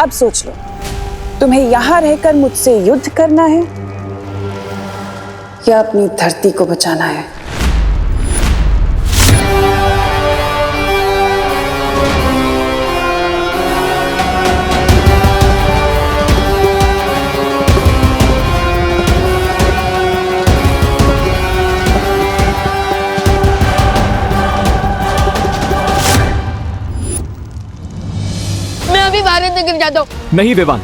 अब सोच लो, तुम्हें यहां रहकर मुझसे युद्ध करना है या अपनी धरती को बचाना है? भारत नगर जाता हूँ। नहीं विवान,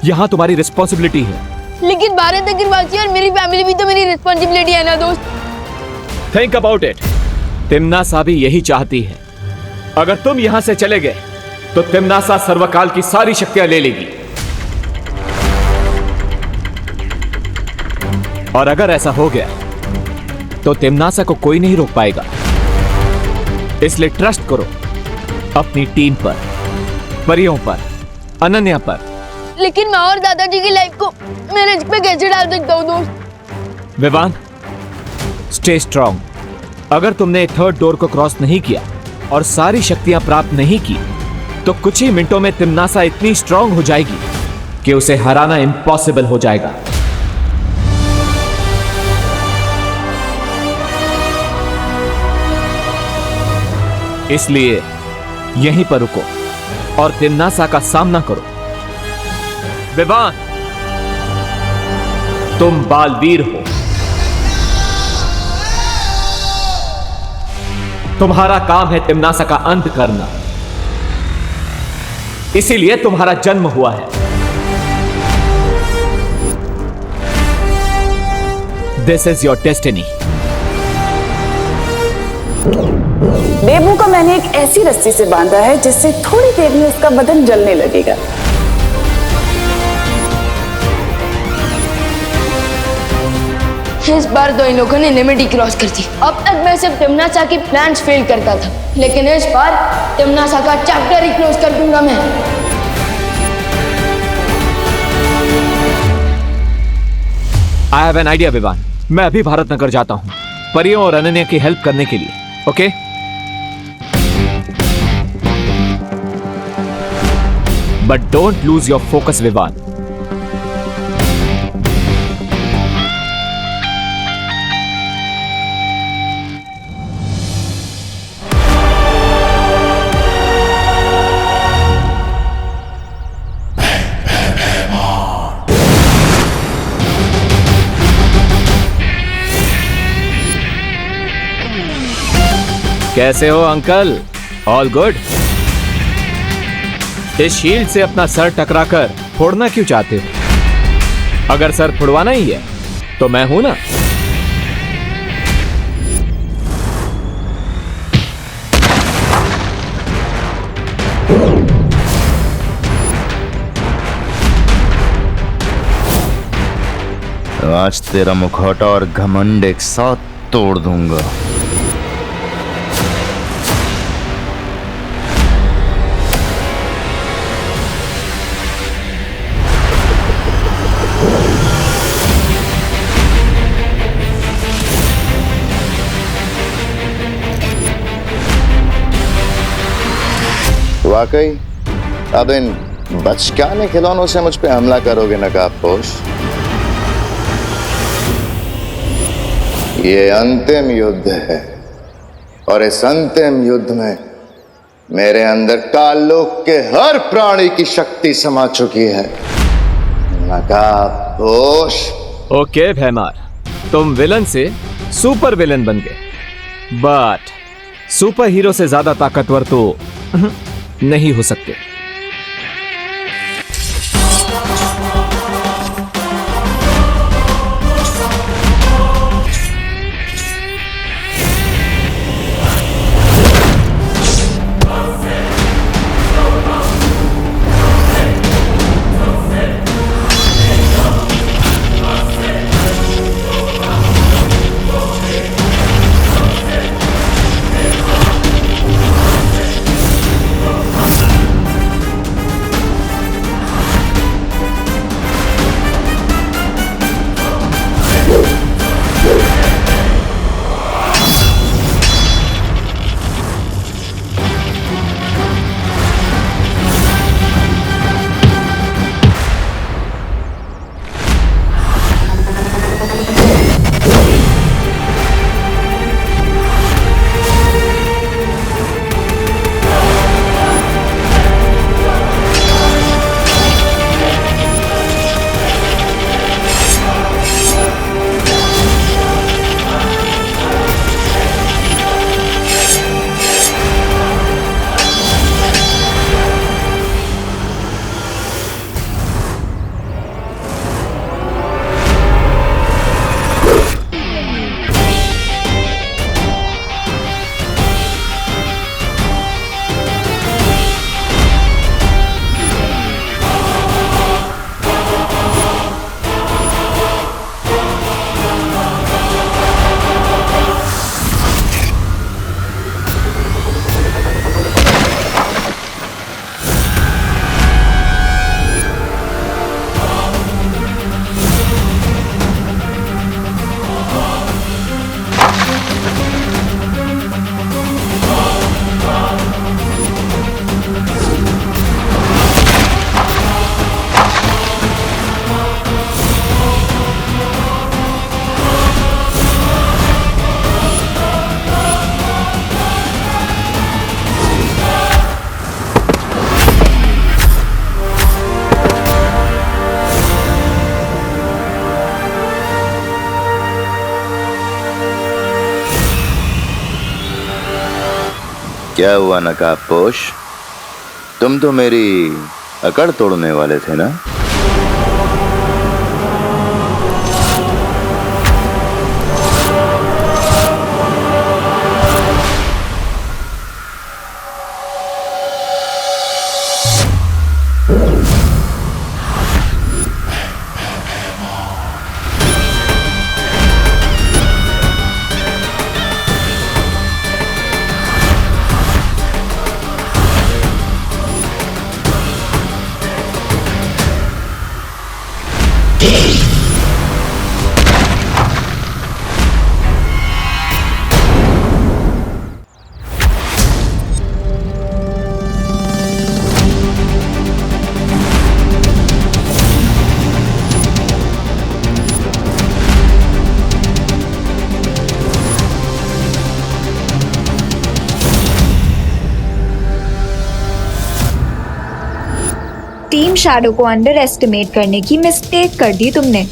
यहाँ तुम्हारी रिस्पॉन्सिबिलिटी है। लेकिन भारत नगर वासी और मेरी फैमिली भी तो मेरी रिस्पॉन्सिबिलिटी है ना दोस्त। Think about it. तिम्नासा भी यही चाहती है। अगर तुम यहाँ से चले गए तो तिम्नासा सर्वकाल की सारी शक्तियां ले लेगी, और अगर ऐसा हो गया तो तिम्नासा को कोई नहीं रोक पाएगा। इसलिए ट्रस्ट करो अपनी टीम पर, परियों पर, अनन्या पर। लेकिन माँ और दादाजी की लाइफ को मैं रिस्क पे कैसे डाल सकता हूँ दोस्त? Vivaan, stay strong. अगर तुमने एक थर्ड डोर को क्रॉस नहीं किया और सारी शक्तियां प्राप्त नहीं की तो कुछ ही मिनटों में तिम्नासा इतनी स्ट्रांग हो जाएगी कि उसे हराना इम्पॉसिबल हो जाएगा। इसलिए यहीं पर रुको और तिम्नासा का सामना करो। विवान, तुम बालवीर हो। तुम्हारा काम है तिम्नासा का अंत करना, इसीलिए तुम्हारा जन्म हुआ है। This is your destiny. Debu को मैंने एक ऐसी रस्सी से बांधा है जिससे थोड़ी देर में उसका बदन जलने लगेगा। इस बार तो इन लोगों ने लिमिट ही क्रॉस कर दी। अब तक मैं सिर्फ तिम्नासा की प्लान्स फेल करता था, लेकिन इस बार तिम्नासा का चैप्टर ही क्लोज कर दूंगा मैं। I have an idea Vivaan. मैं अभी भारत नगर जाता हूं परियों और अनन्या की हेल्प करने के लिए। Okay? But don't lose your focus Vivaan. कैसे हो अंकल? All good? इस शील्ड से अपना सर टकराकर फोड़ना क्यों चाहते हो? अगर सर फुड़वाना ही है तो मैं हूं ना। आज तेरा मुखौटा और घमंड एक साथ तोड़ दूंगा। वाकई अब इन बचकाने खिलौनों से मुझ पे हमला करोगे नकाबपोश? ये अंतिम युद्ध है और इस अंतिम युद्ध में मेरे अंदर काललोक के हर प्राणी की शक्ति समा चुकी है। नकाबपोश। ओके भैमार, तुम विलन से सुपर विलन बन गए, बट सुपर हीरो से ज्यादा ताकतवर तो नहीं हो सकते। क्या हुआ नकाबपोश, तुम तो मेरी अकड़ तोड़ने वाले थे ना? टीम शैडो को अंडर एस्टिमेट करने की मिस्टेक कर दी तुमने।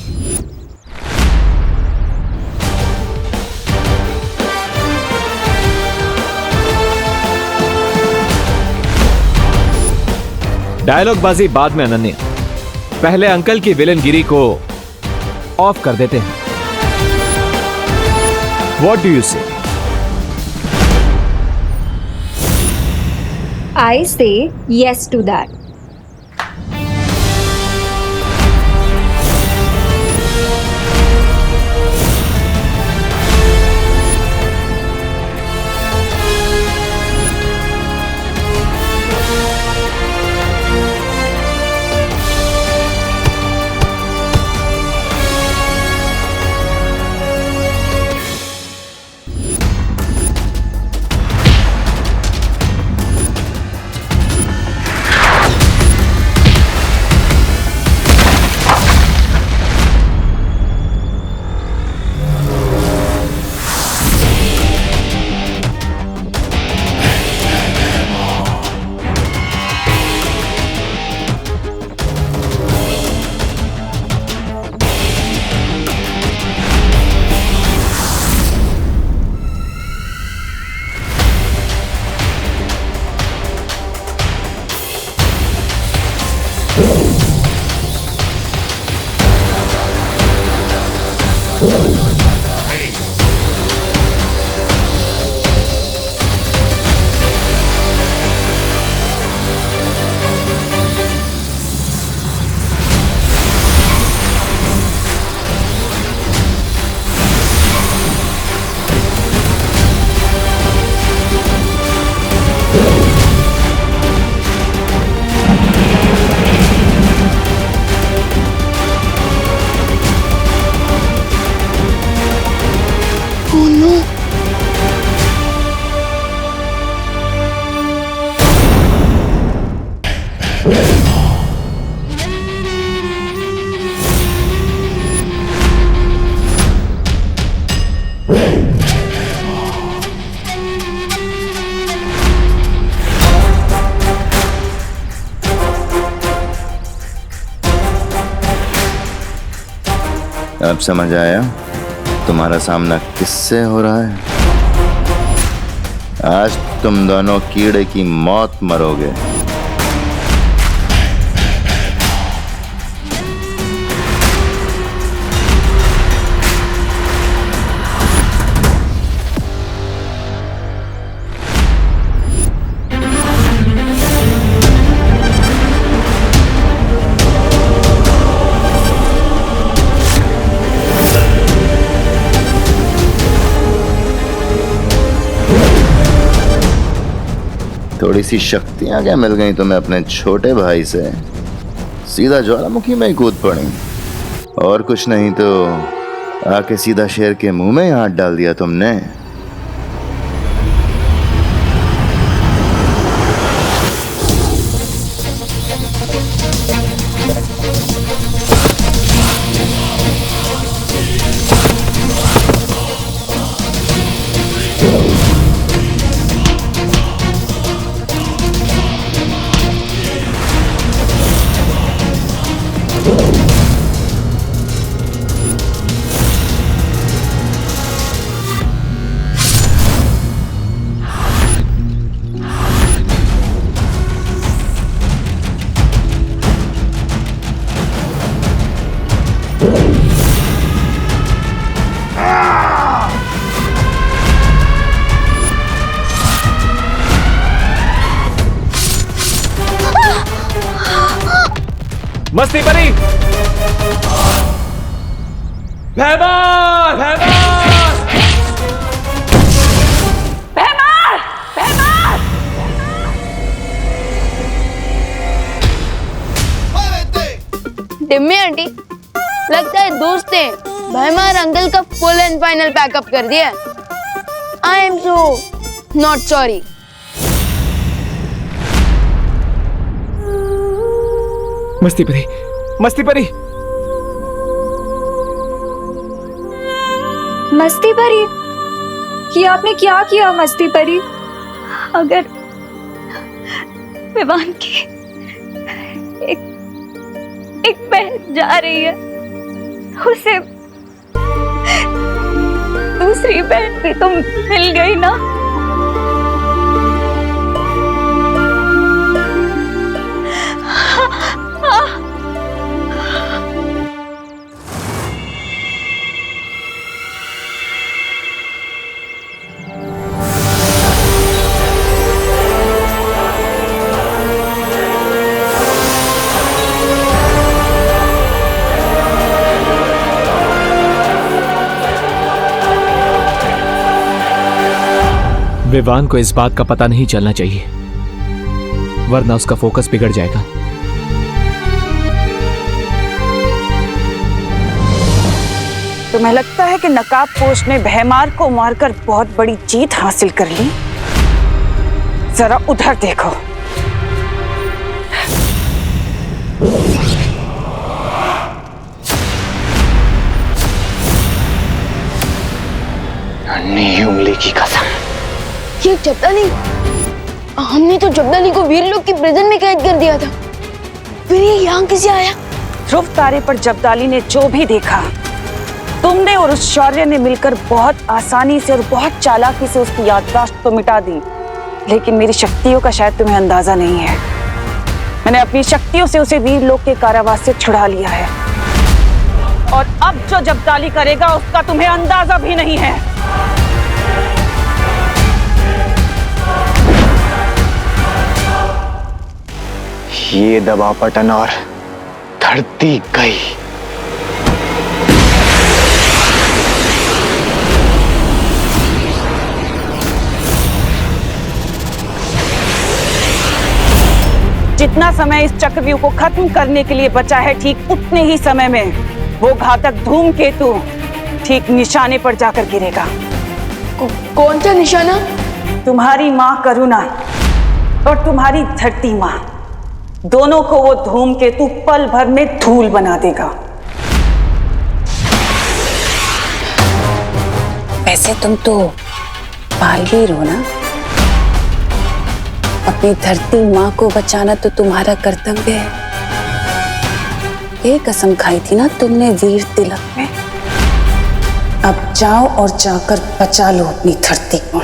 डायलॉग बाजी बाद में अनन्या, पहले अंकल की विलनगिरी को ऑफ कर देते हैं। व्हाट डू यू से? आई से यस टू दैट। अब समझ आया तुम्हारा सामना किससे हो रहा है? आज तुम दोनों कीड़े की मौत मरोगे। थोड़ी सी शक्तियां क्या मिल गई तुम्हें अपने छोटे भाई से? सीधा ज्वालामुखी में ही कूद पड़ी। और कुछ नहीं तो आके सीधा शेर के मुंह में ही हाथ डाल दिया तुमने। मस्ती परी, भैमार भैमार, भैमार भैमार। टिम्मी आंटी, लगता है दोस्त ने भैमार अंकल का फुल एंड फाइनल पैकअप कर दिया। I am so not sorry. मस्ती परी, मस्ती परी। मस्ती परी? ये आपने क्या किया मस्ती परी? अगर विवान की एक बहन जा रही है, उसे दूसरी बहन भी तो मिल गई ना। विवान को इस बात का पता नहीं चलना चाहिए, वरना उसका फोकस बिगड़ जाएगा। तुम्हें लगता है कि नकाबपोश ने भैमार को मारकर बहुत बड़ी जीत हासिल कर ली? जरा उधर देखो। नन्ही उंगली की कसम। ये जब्दाली, हमने तो जब्दाली को वीर लोग की प्रिजन में कैद कर दिया था, फिर ये यहाँ कैसे आया? ध्रुव तारे पर जब्दाली ने जो भी देखा, तुमने और उस शौर्य ने मिलकर बहुत आसानी से और बहुत चालाकी से उसकी याददाश्त तो मिटा दी। लेकिन मेरी शक्तियों का शायद तुम्हें अंदाजा नहीं है। मैंने अपनी शक्तियों से उसे वीर लोक के कारावास से छुड़ा लिया है, और अब जो जब्दाली करेगा उसका तुम्हें अंदाजा भी नहीं है। ये दबा पटन और धरती गई। जितना समय इस चक्रव्यूह को खत्म करने के लिए बचा है, ठीक उतने ही समय में वो घातक धूमकेतु ठीक निशाने पर जाकर गिरेगा। कौन सा निशाना? तुम्हारी माँ करुणा और तुम्हारी धरती माँ, दोनों को वो धूमकेतु पल भर में धूल बना देगा। वैसे तुम तो बालवीर हो ना? अपनी धरती माँ को बचाना तो तुम्हारा कर्तव्य है। ये कसम खाई थी ना तुमने वीर तिलक में। अब जाओ और जाकर बचा लो अपनी धरती को।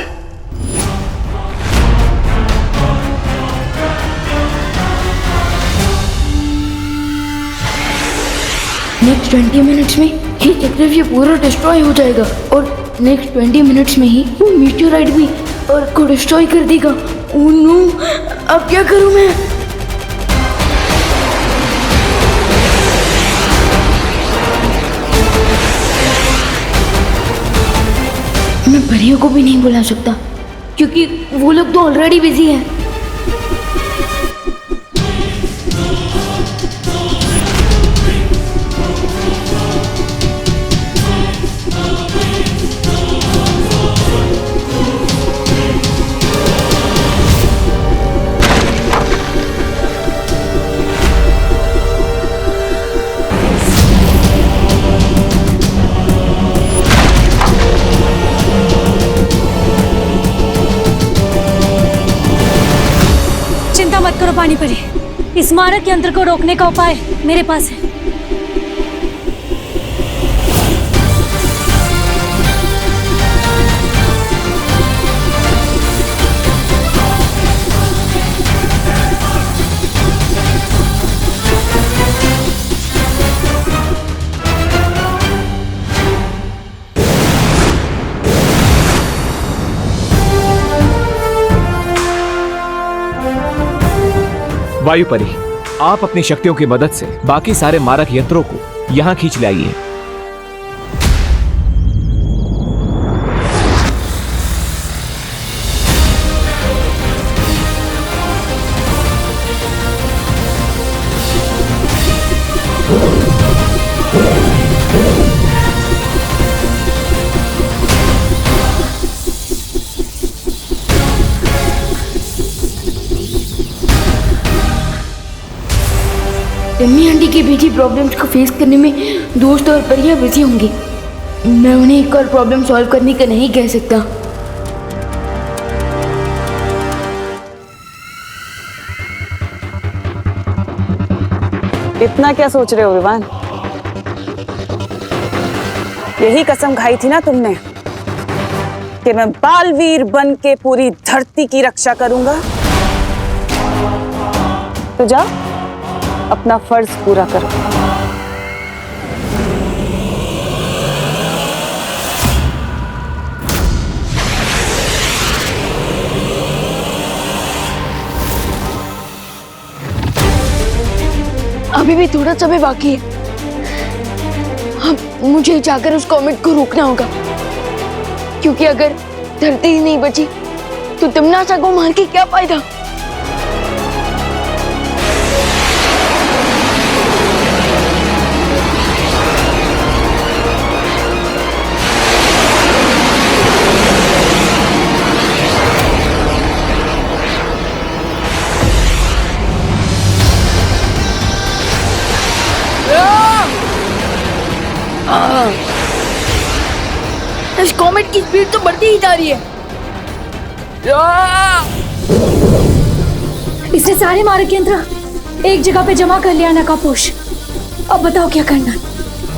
नेक्स्ट 20 मिनट्स में ये चक्रव्यूह पूरा डिस्ट्रॉय हो जाएगा, और नेक्स्ट 20 मिनट्स में ही वो मीटियोराइट भी अर्थ को डिस्ट्रॉय कर देगा। ओह नो, अब क्या करूं मैं? मैं परियों को भी नहीं बुला सकता, क्योंकि वो लोग तो ऑलरेडी बिजी हैं। मत करो पानी परी, इस मारक यंत्र को रोकने का उपाय मेरे पास है। वायु परी, आप अपनी शक्तियों की मदद से बाकी सारे मारक यंत्रों को यहाँ खींच लाइए। टम्मी आंटी की बेटी प्रॉब्लम्स को फेस करने में दोस्त और परियां बिजी होंगी। मैं उन्हें एक और प्रॉब्लम सॉल्व करने का नहीं कह सकता। इतना क्या सोच रहे हो विवान? यही कसम खाई थी ना तुमने कि मैं बालवीर बन के पूरी धरती की रक्षा करूंगा। तो जाओ अपना फर्ज पूरा करो। अभी भी थोड़ा समय बाकी है। अब मुझे जाकर उस कॉमेट को रोकना होगा, क्योंकि अगर धरती ही नहीं बची तो तमनासा को मार के क्या फायदा। इस कॉमेट की स्पीड तो बढ़ती ही जा रही है। इसने सारे मारक यंत्र एक जगह पे जमा कर लिया नकापोश। अब बताओ क्या करना है?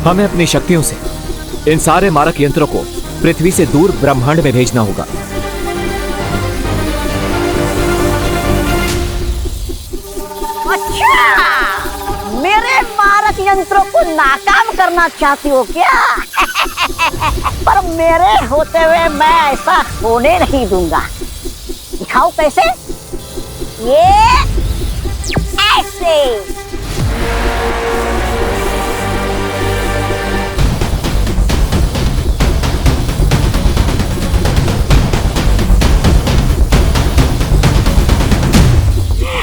हमें अपनी शक्तियों से इन सारे मारक यंत्रों को पृथ्वी से दूर ब्रह्मांड में भेजना होगा। अच्छा, मेरे मारक यंत्रों को नाकाम करना चाहती हो क्या? पर मेरे होते हुए मैं ऐसा होने नहीं दूंगा। दिखाओ कैसे? ये ऐसे।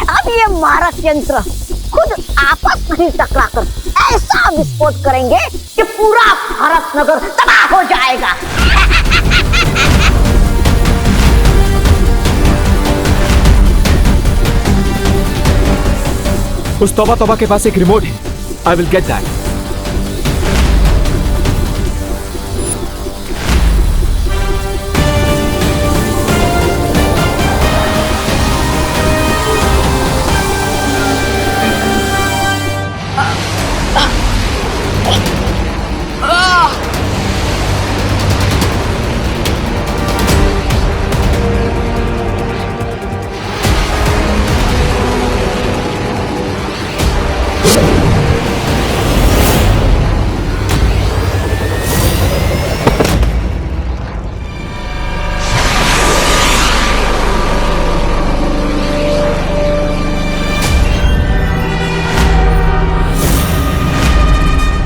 अब ये मारक यंत्र खुद आपस में टकराकर ऐसा विस्फोट करेंगे कि पूरा भारत नगर तबाह हो जाएगा। उस तौबा तौबा के पास एक रिमोट है। I will get that.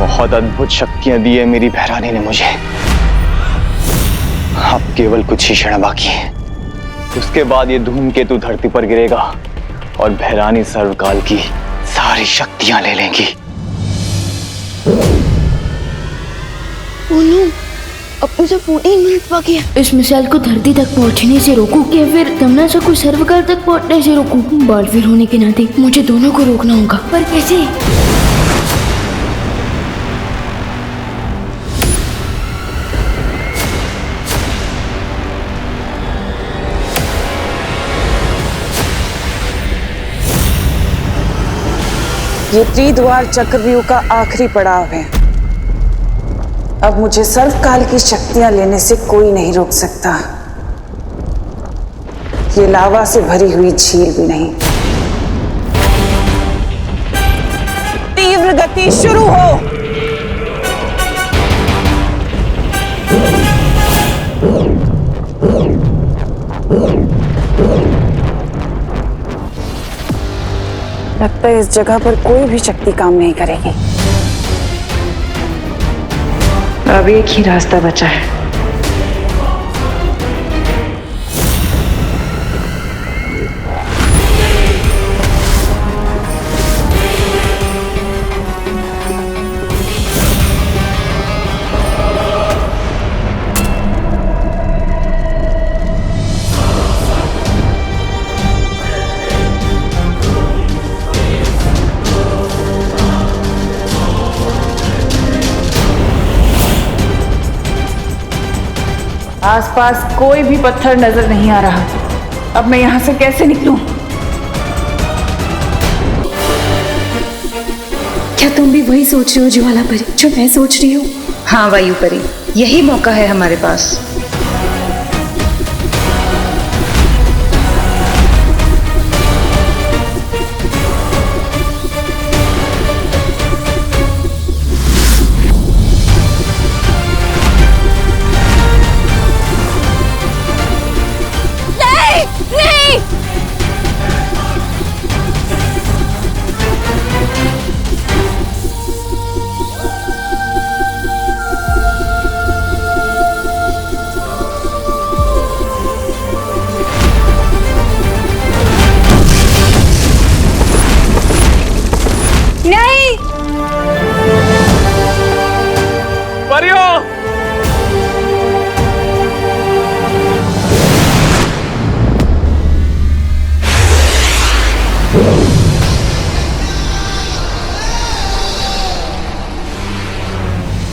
बहुत अद्भुत शक्तियां दी है मेरी भैरानी ने मुझे। अब केवल कुछ ही क्षण बाकी है, उसके बाद ये धूमकेतु धरती पर गिरेगा और भैरानी सर्वकाल की सारी शक्तियां ले लेंगी। अब मुझे 14 मिनट बाकी है। इस मिसाइल को धरती तक पहुंचने से रोकूं या फिर तमनासा को सर्वकाल तक पहुंचने से रोकूं? बालवीर होने के नाते मुझे दोनों को रोकना होगा, पर कैसे? ये त्रिद्वार चक्रव्यूह का आखिरी पड़ाव है। अब मुझे सर्वकाल की शक्तियां लेने से कोई नहीं रोक सकता। ये लावा से भरी हुई झील भी नहीं। तीव्र गति शुरू हो। लगता है इस जगह पर कोई भी शक्ति काम नहीं करेगी। अब एक ही रास्ता बचा है। आसपास कोई भी पत्थर नजर नहीं आ रहा। अब मैं यहाँ से कैसे निकलूं? क्या तुम भी वही सोच रही हो ज्वाला परी जो मैं सोच रही हूँ? हाँ वायु परी, यही मौका है हमारे पास।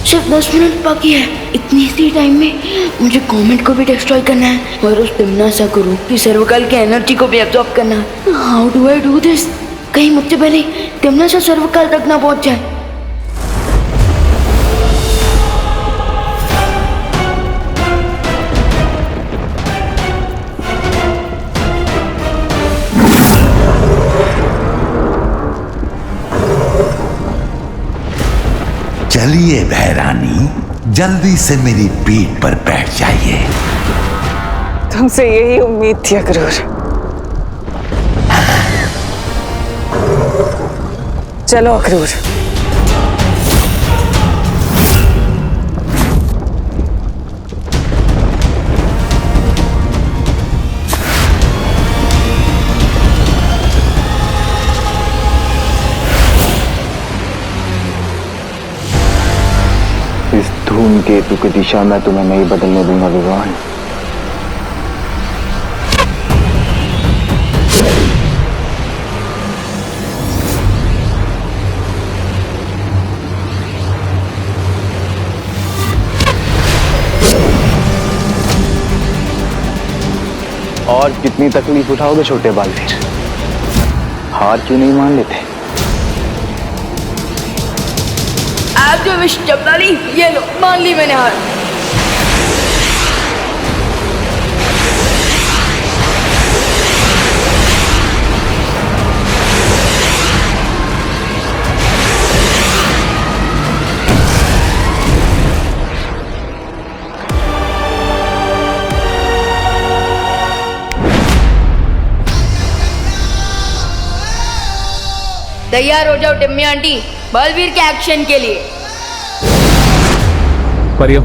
सिर्फ 10 मिनट बाकी है। इतनी सी टाइम में मुझे कॉमेट को भी डिस्ट्रॉय करना है और उस तिमनासा को रूप की सर्वकाल की एनर्जी को भी एब्जॉर्ब करना है। How do I do this? कहीं मुझसे पहले तिमनासा सर्वकाल तक ना पहुंच जाए। चलिए भैरानी, जल्दी से मेरी पीठ पर बैठ जाइए। तुमसे यही उम्मीद थी अक्रूर। चलो अक्रूर। इस धूमकेतु की दिशा मैं तुम्हें नहीं बदलने दूंगा विवान। और कितनी तकलीफ उठाओगे छोटे बालवीर? हार क्यों नहीं मान लेते? आप जो विश जबदाली, ये लो, मान ली मैंने हार। तैयार हो जाओ टिम्मी आंटी, बलवीर के एक्शन के लिए। परियो,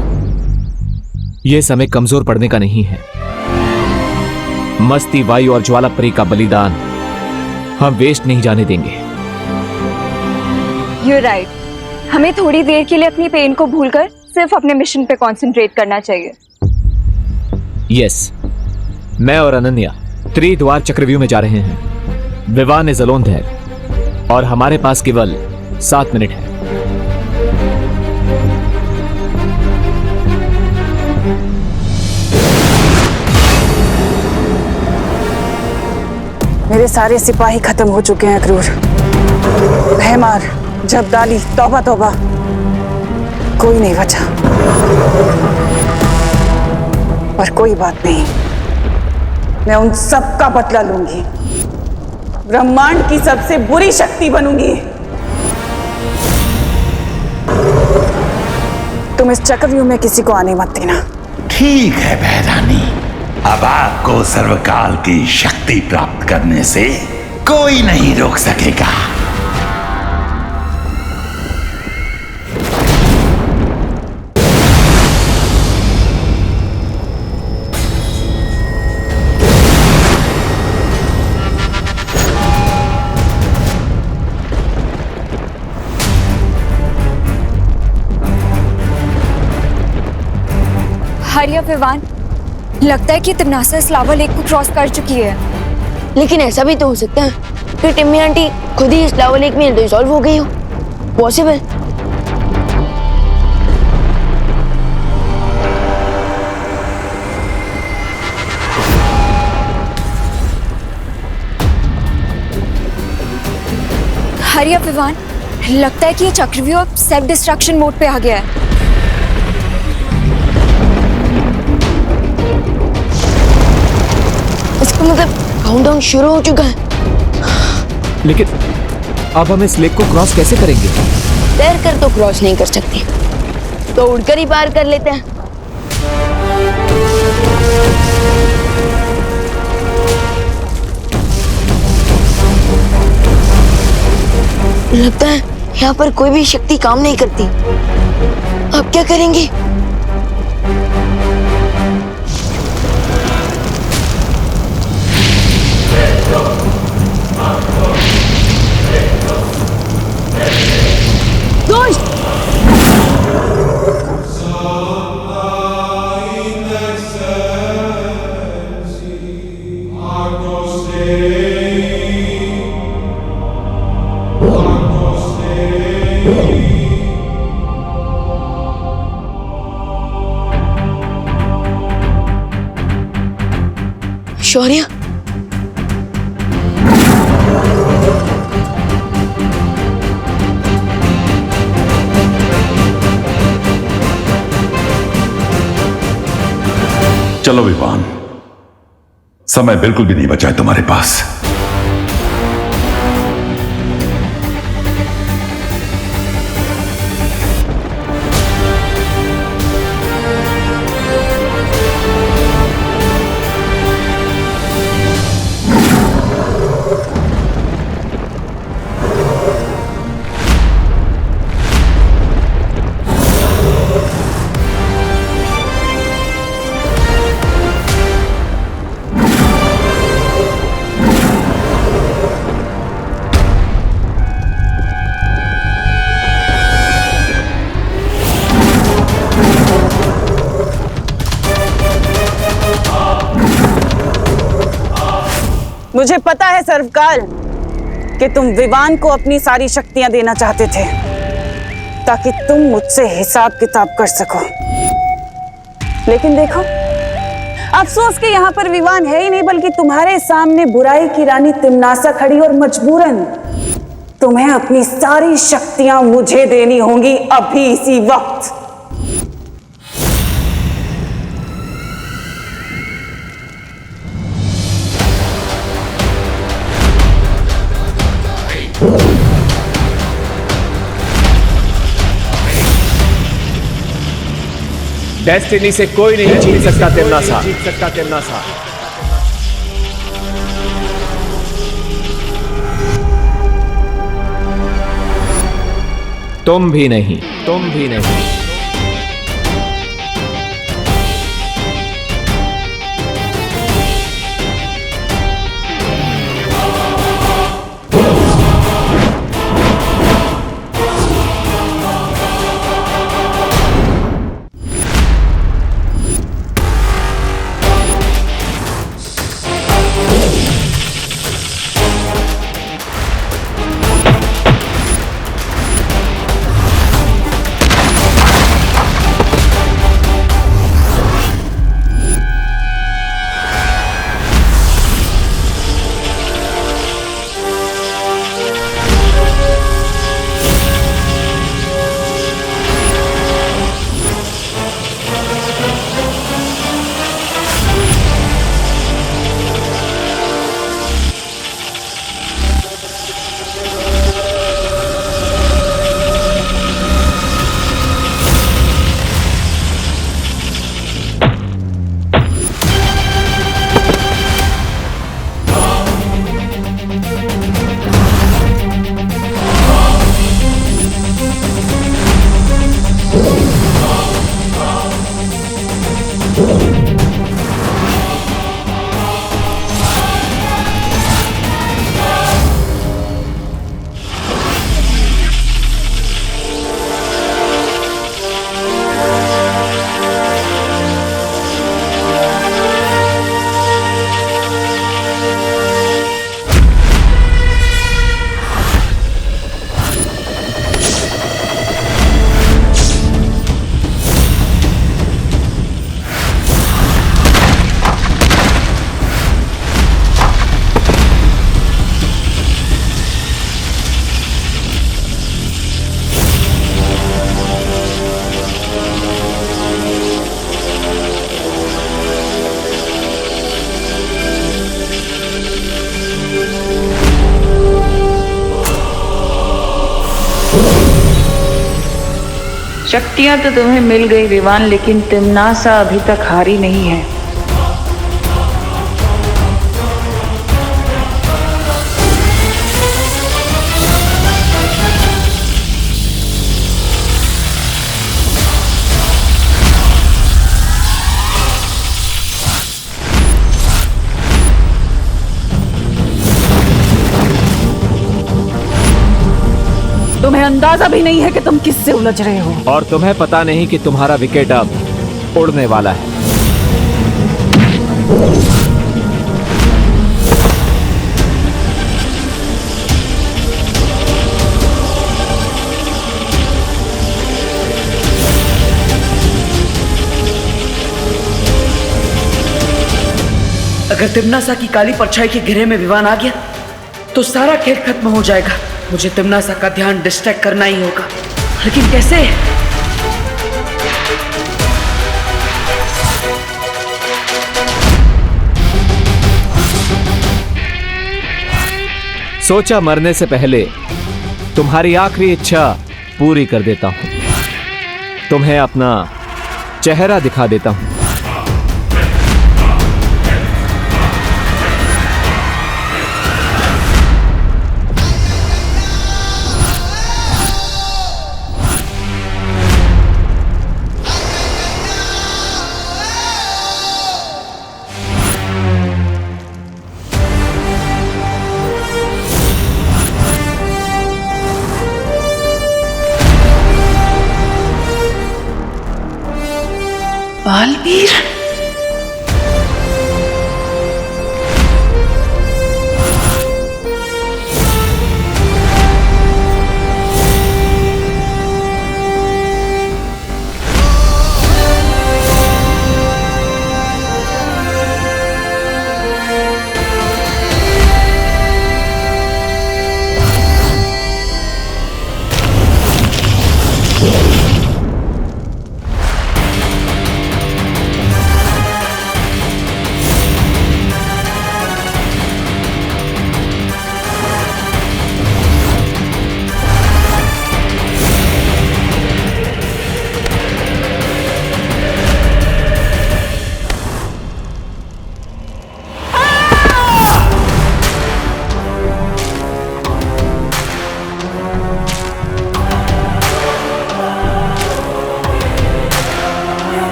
यह समय कमजोर पड़ने का नहीं है। मस्ती, वायु और ज्वाला परी का बलिदान हम वेस्ट नहीं जाने देंगे। You're right. हमें थोड़ी देर के लिए अपनी पेन को भूलकर सिर्फ अपने मिशन पे कंसंट्रेट करना चाहिए। यस, मैं और अनन्या त्रिद्वार चक्रव्यूह में जा रहे हैं। विवान इज अलोन देयर और हमारे पास केवल 7 मिनट है। मेरे सारे सिपाही खत्म हो चुके हैं अक्रूर। भैमार, जबदाली, तौबा तौबा, कोई नहीं बचा। पर कोई बात नहीं, मैं उन सब का बदला लूंगी। ब्रह्मांड की सबसे बुरी शक्ति बनूंगी। तुम इस चक्रव्यूह में किसी को आने मत देना। ठीक है भैरानी, अब आपको सर्वकाल की शक्ति प्राप्त करने से कोई नहीं रोक सकेगा। हरिया विवान, लगता है कि तिमनासा इस लावा लेक को क्रॉस कर चुकी है। लेकिन ऐसा भी तो हो सकता है कि टिम्मी आंटी खुद ही इस लावा लेक में डिसॉल्व हो गई हो। पॉसिबल। हरिया विवान, लगता है कि ये चक्रव्यूह अब सेल्फ डिस्ट्रक्शन मोड पे आ गया है। इसका मतलब काउंटडाउन शुरू हो चुका है। लेकिन अब हम इस लेक को क्रॉस कैसे करेंगे? तैर कर तो क्रॉस नहीं कर सकते, तो उड़कर ही पार कर लेते हैं। लगता है यहाँ पर कोई भी शक्ति काम नहीं करती। अब क्या करेंगे? शौर्य, चलो विवान, समय बिल्कुल भी नहीं बचा है तुम्हारे पास। मुझे पता है सर्वकाल कि तुम विवान को अपनी सारी शक्तियां देना चाहते थे ताकि तुम मुझसे हिसाब किताब कर सको। लेकिन देखो, अफसोस कि यहाँ पर विवान है ही नहीं, बल्कि तुम्हारे सामने बुराई की रानी तिमनासा खड़ी और मजबूरन तुम्हें अपनी सारी शक्तियां मुझे देनी होंगी अभी इसी वक्त। डेस्टिनी से कोई नहीं जीत सकता तिमनासा। तुम भी नहीं। शक्तियां तो तुम्हें मिल गई विवान, लेकिन तिम्नासा अभी तक हारी नहीं है। तुम्हें अंदाजा भी नहीं है कि तुम किससे उलझ रहे हो। और तुम्हें पता नहीं कि तुम्हारा विकेट अब उड़ने वाला है। अगर तिम्नासा की काली परछाई के घेरे में विवान आ गया तो सारा खेल खत्म हो जाएगा। मुझे तिम्नासा का ध्यान डिस्ट्रैक्ट करना ही होगा, लेकिन कैसे? सोचा मरने से पहले तुम्हारी आखिरी इच्छा पूरी कर देता हूं। तुम्हें अपना चेहरा दिखा देता हूं। बालवीर,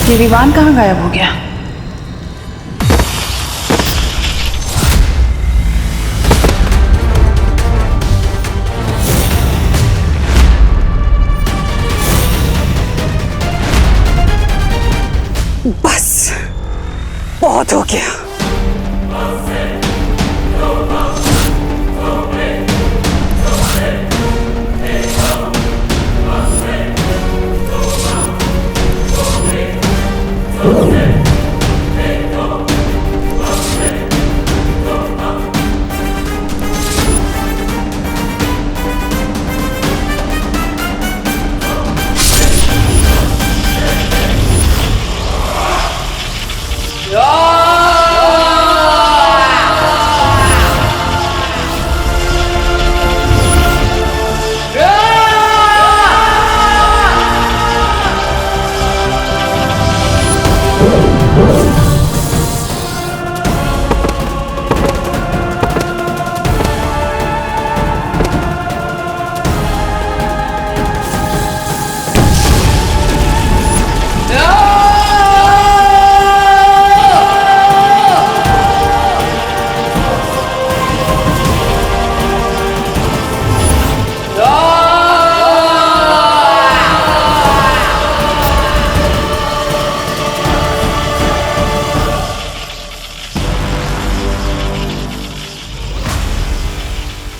ये विवान कहाँ गायब हो गया? बस बहुत हो गया।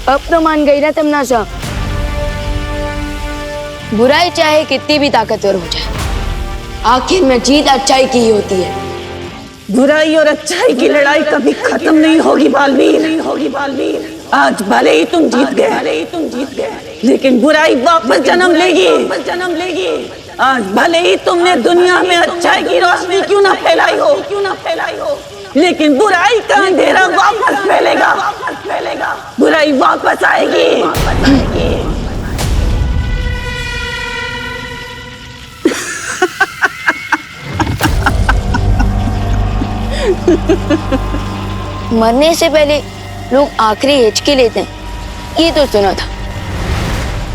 अब तो मान गई ना तिम्नासा। बुराई चाहे कितनी भी ताकतवर हो जाए, आखिर में जीत अच्छाई की ही होती है। बुराई और अच्छाई की लड़ाई कभी खत्म नहीं होगी बालवीर। आज भले ही तुम जीत गए, लेकिन बुराई वापस जन्म लेगी। आज भले ही तुमने दुनिया में अच्छाई की रोशनी क्यों ना फैलाई हो, लेकिन बुराई का अंधेरा वापस फैलेगा, बुराई वापस आएगी। मरने से पहले लोग आखिरी हिचकी लेते हैं, ये तो सुना था,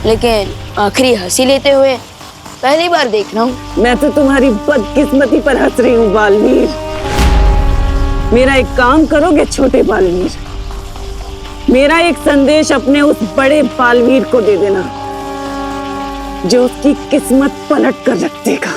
लेकिन आखिरी हंसी लेते हुए पहली बार देख रहा हूँ। मैं तो तुम्हारी बदकिस्मती पर हंस रही हूँ बालवीर। मेरा एक काम करोगे छोटे बालवीर? मेरा एक संदेश अपने उस बड़े बालवीर को दे देना जो उसकी किस्मत पलट कर रख देगा।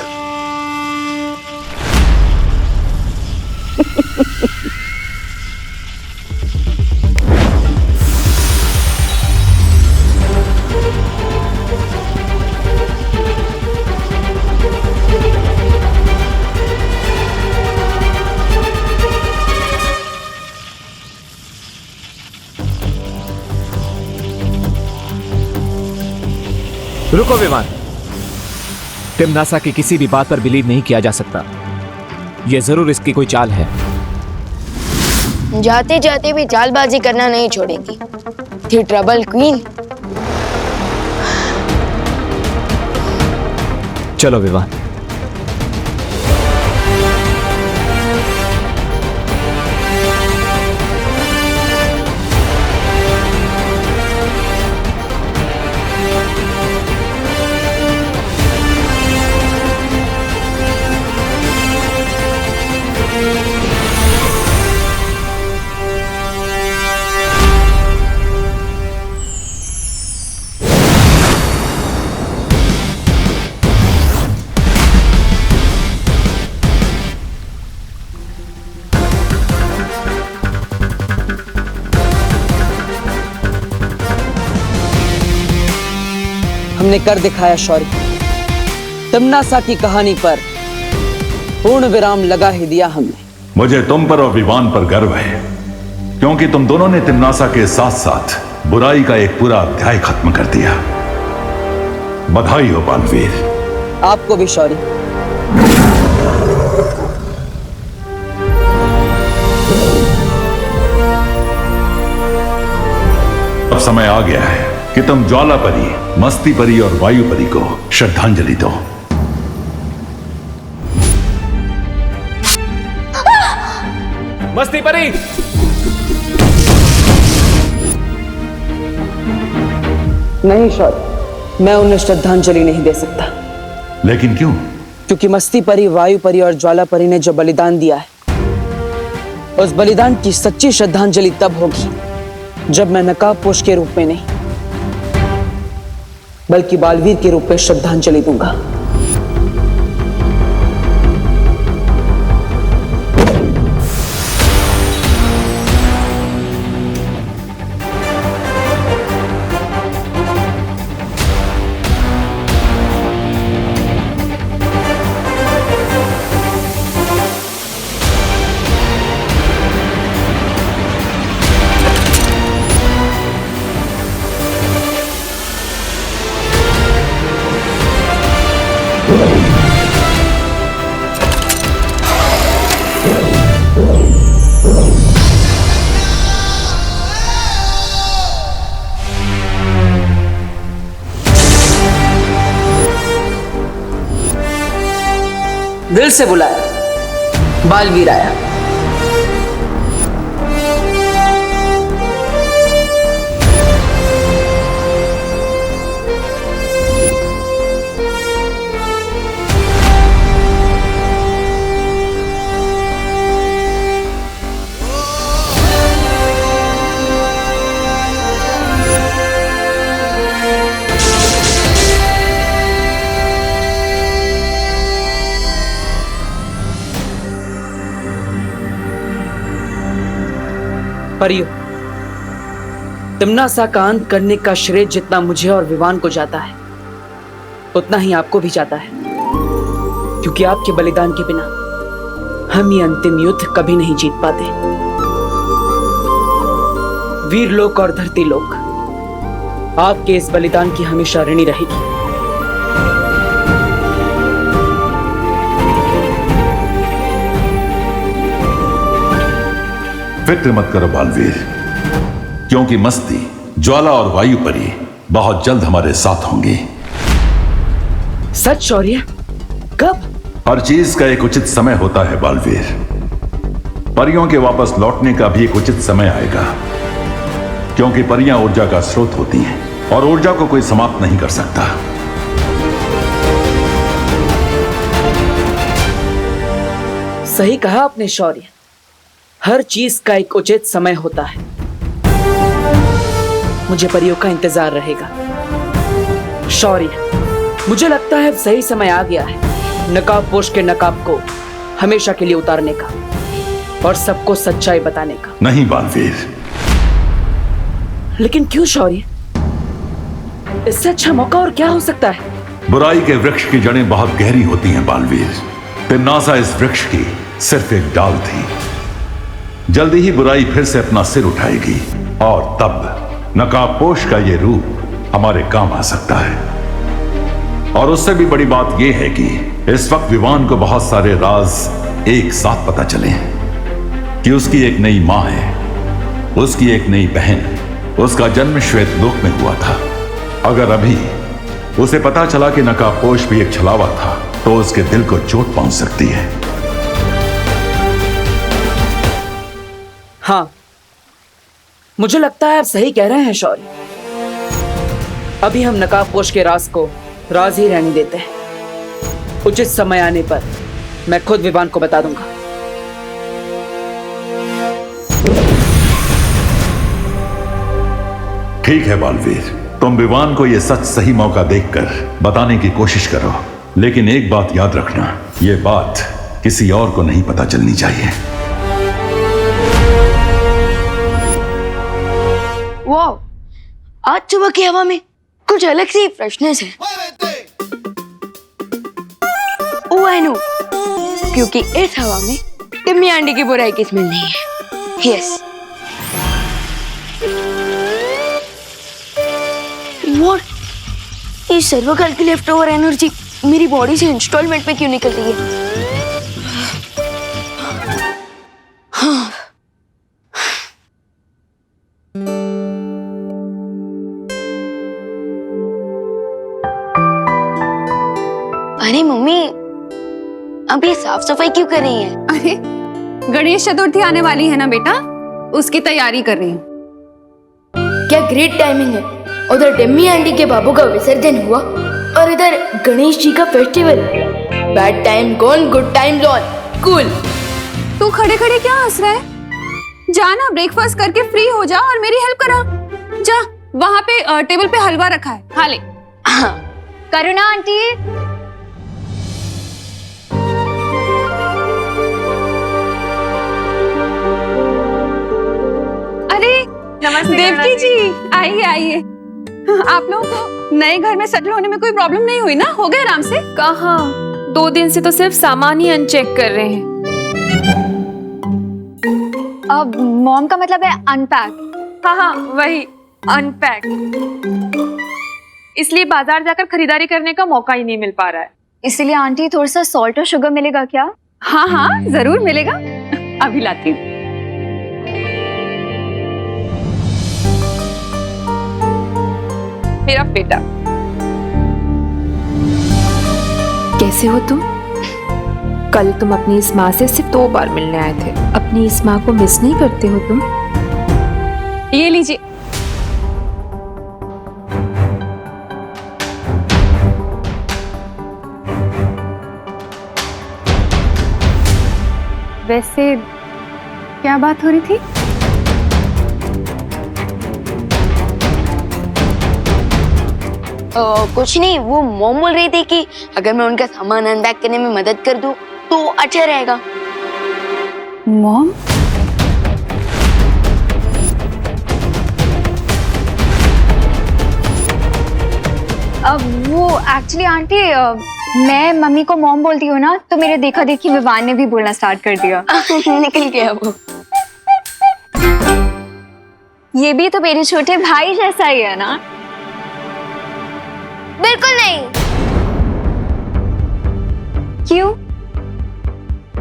रुको विमान, तिम्नासा की किसी भी बात पर बिलीव नहीं किया जा सकता। यह जरूर इसकी कोई चाल है। जाते जाते भी चालबाजी करना नहीं छोड़ेगी। थी ट्रबल क्वीन। चलो विमान। हमने कर दिखाया शौर्य। तिम्नासा की कहानी पर पूर्ण विराम लगा ही दिया हमने। मुझे तुम पर और विवान पर गर्व है, क्योंकि तुम दोनों ने तिम्नासा के साथ साथ बुराई का एक पूरा अध्याय खत्म कर दिया। बधाई हो बालवीर। आपको भी शौर्य। अब समय आ गया है कि तुम ज्वाला परी, मस्ती परी और वायु परी को श्रद्धांजलि दो। मस्ती परी! नहीं शौर्य, मैं उन्हें श्रद्धांजलि नहीं दे सकता। लेकिन क्यों? क्योंकि मस्ती परी, वायु परी और ज्वाला परी ने जो बलिदान दिया है, उस बलिदान की सच्ची श्रद्धांजलि तब होगी जब मैं नकाबपोश के रूप में नहीं, बल्कि बालवीर के रूप में श्रद्धांजलि दूंगा। दिल से बुलाया, बालवीर आया। परियो, तिम्नासा का अंत करने का श्रेय जितना मुझे और विवान को जाता है, उतना ही आपको भी जाता है, क्योंकि आपके बलिदान के बिना हम ये अंतिम युद्ध कभी नहीं जीत पाते। वीर लोक और धरती लोक आपके इस बलिदान की हमेशा ऋणी रहेगी। फिक्र मत करो बालवीर, क्योंकि मस्ती, ज्वाला और वायु परी बहुत जल्द हमारे साथ होंगी। सच शौर्य? कब? हर चीज का एक उचित समय होता है बालवीर। परियों के वापस लौटने का भी एक उचित समय आएगा, क्योंकि परियां ऊर्जा का स्रोत होती हैं और ऊर्जा को कोई समाप्त नहीं कर सकता। सही कहा आपने शौर्य, हर चीज का एक उचित समय होता है। मुझे परियों का इंतजार रहेगा। शौर्य, मुझे लगता है अब सही समय आ गया है नकाबपोश के नकाब को हमेशा के लिए उतारने का और सबको सच्चाई बताने का। नहीं बालवीर। लेकिन क्यों शौर्य? इससे अच्छा मौका और क्या हो सकता है? बुराई के वृक्ष की जड़ें बहुत गहरी होती हैं बालवीर। तिन्नासा इस वृक्ष की सिर्फ एक डाल थी। जल्दी ही बुराई फिर से अपना सिर उठाएगी और तब नकाबपोश का ये रूप हमारे काम आ सकता है। और उससे भी बड़ी बात यह है कि इस वक्त विवान को बहुत सारे राज एक साथ पता चले हैं कि उसकी एक नई मां है, उसकी एक नई बहन, उसका जन्म श्वेत लोक में हुआ था। अगर अभी उसे पता चला कि नकाबपोश भी एक छलावा था तो उसके दिल को चोट पहुंच सकती है। हाँ, मुझे लगता है आप सही कह रहे हैं शौर्य। अभी हम नकाबपोश के राज को राज ही रहने देते हैं। उचित समय आने पर मैं खुद विवान को बता दूंगा। ठीक है बालवीर, तुम विवान को यह सच सही मौका देखकर बताने की कोशिश करो, लेकिन एक बात याद रखना, यह बात किसी और को नहीं पता चलनी चाहिए। वाह, आज सुबह की हवा में कुछ अलग सी फ्रेशनेस है। ओह आई नो, क्योंकि इस हवा में टिम्मी आंटी की बुराई की स्मेल नहीं है। यस। व्हाट? ये सर्वकाल की लेफ्ट ओवर एनर्जी मेरी बॉडी से इंस्टॉलमेंट में क्यों निकल रही है? हाँ। अरे मम्मी, अब ये साफ सफाई क्यों कर रही हैं? अरे गणेश चतुर्थी आने वाली है ना बेटा, उसकी तैयारी कर रही हूँ। क्या ग्रेट टाइमिंग है। उधर टिम्मी आंटी के बाबू का विसर्जन हुआ और इधर गणेश जी का festival. Bad time gone, good time lawn. Cool. तू खड़े खड़े क्या हंस रहा है? जा ना, ब्रेकफास्ट करके फ्री हो जा और मेरी हेल्प करा। जा, वहाँ पे टेबल पे हलवा रखा है, खा ले। करुणा आंटी। अरे नमस्ते देवकी जी, आइए आइए। आप लोगों को नए घर में सेटल होने में कोई प्रॉब्लम नहीं हुई ना? हो गए आराम से? कहाँ, 2 दिन से तो सिर्फ सामान ही अनचेक कर रहे हैं। अब मॉम का मतलब है अनपैक। हाँ हाँ वही, अनपैक। इसलिए बाजार जाकर खरीदारी करने का मौका ही नहीं मिल पा रहा है। इसलिए आंटी थोड़ा सा सॉल्ट और शुगर मिलेगा क्या? हाँ हाँ जरूर मिलेगा, अभी लाती हूँ। मेरा बेटा। कैसे हो तुम? कल तुम अपनी इस माँ से सिर्फ 2 बार मिलने आए थे। अपनी इस माँ को मिस नहीं करते हो तुम? ये लीजिए। वैसे क्या बात हो रही थी? कुछ नहीं, वो मॉम बोल रही थी कि अगर मैं उनका सामान अनपैक करने में मदद कर दूं तो अच्छा रहेगा। मॉम? अब वो एक्चुअली आंटी, मैं मम्मी को मॉम बोलती हूँ ना, तो मेरे देखा देखी विवान ने भी बोलना स्टार्ट कर दिया। निकल गया वो। ये भी तो मेरे छोटे भाई जैसा ही है ना? बिल्कुल नहीं। क्यों?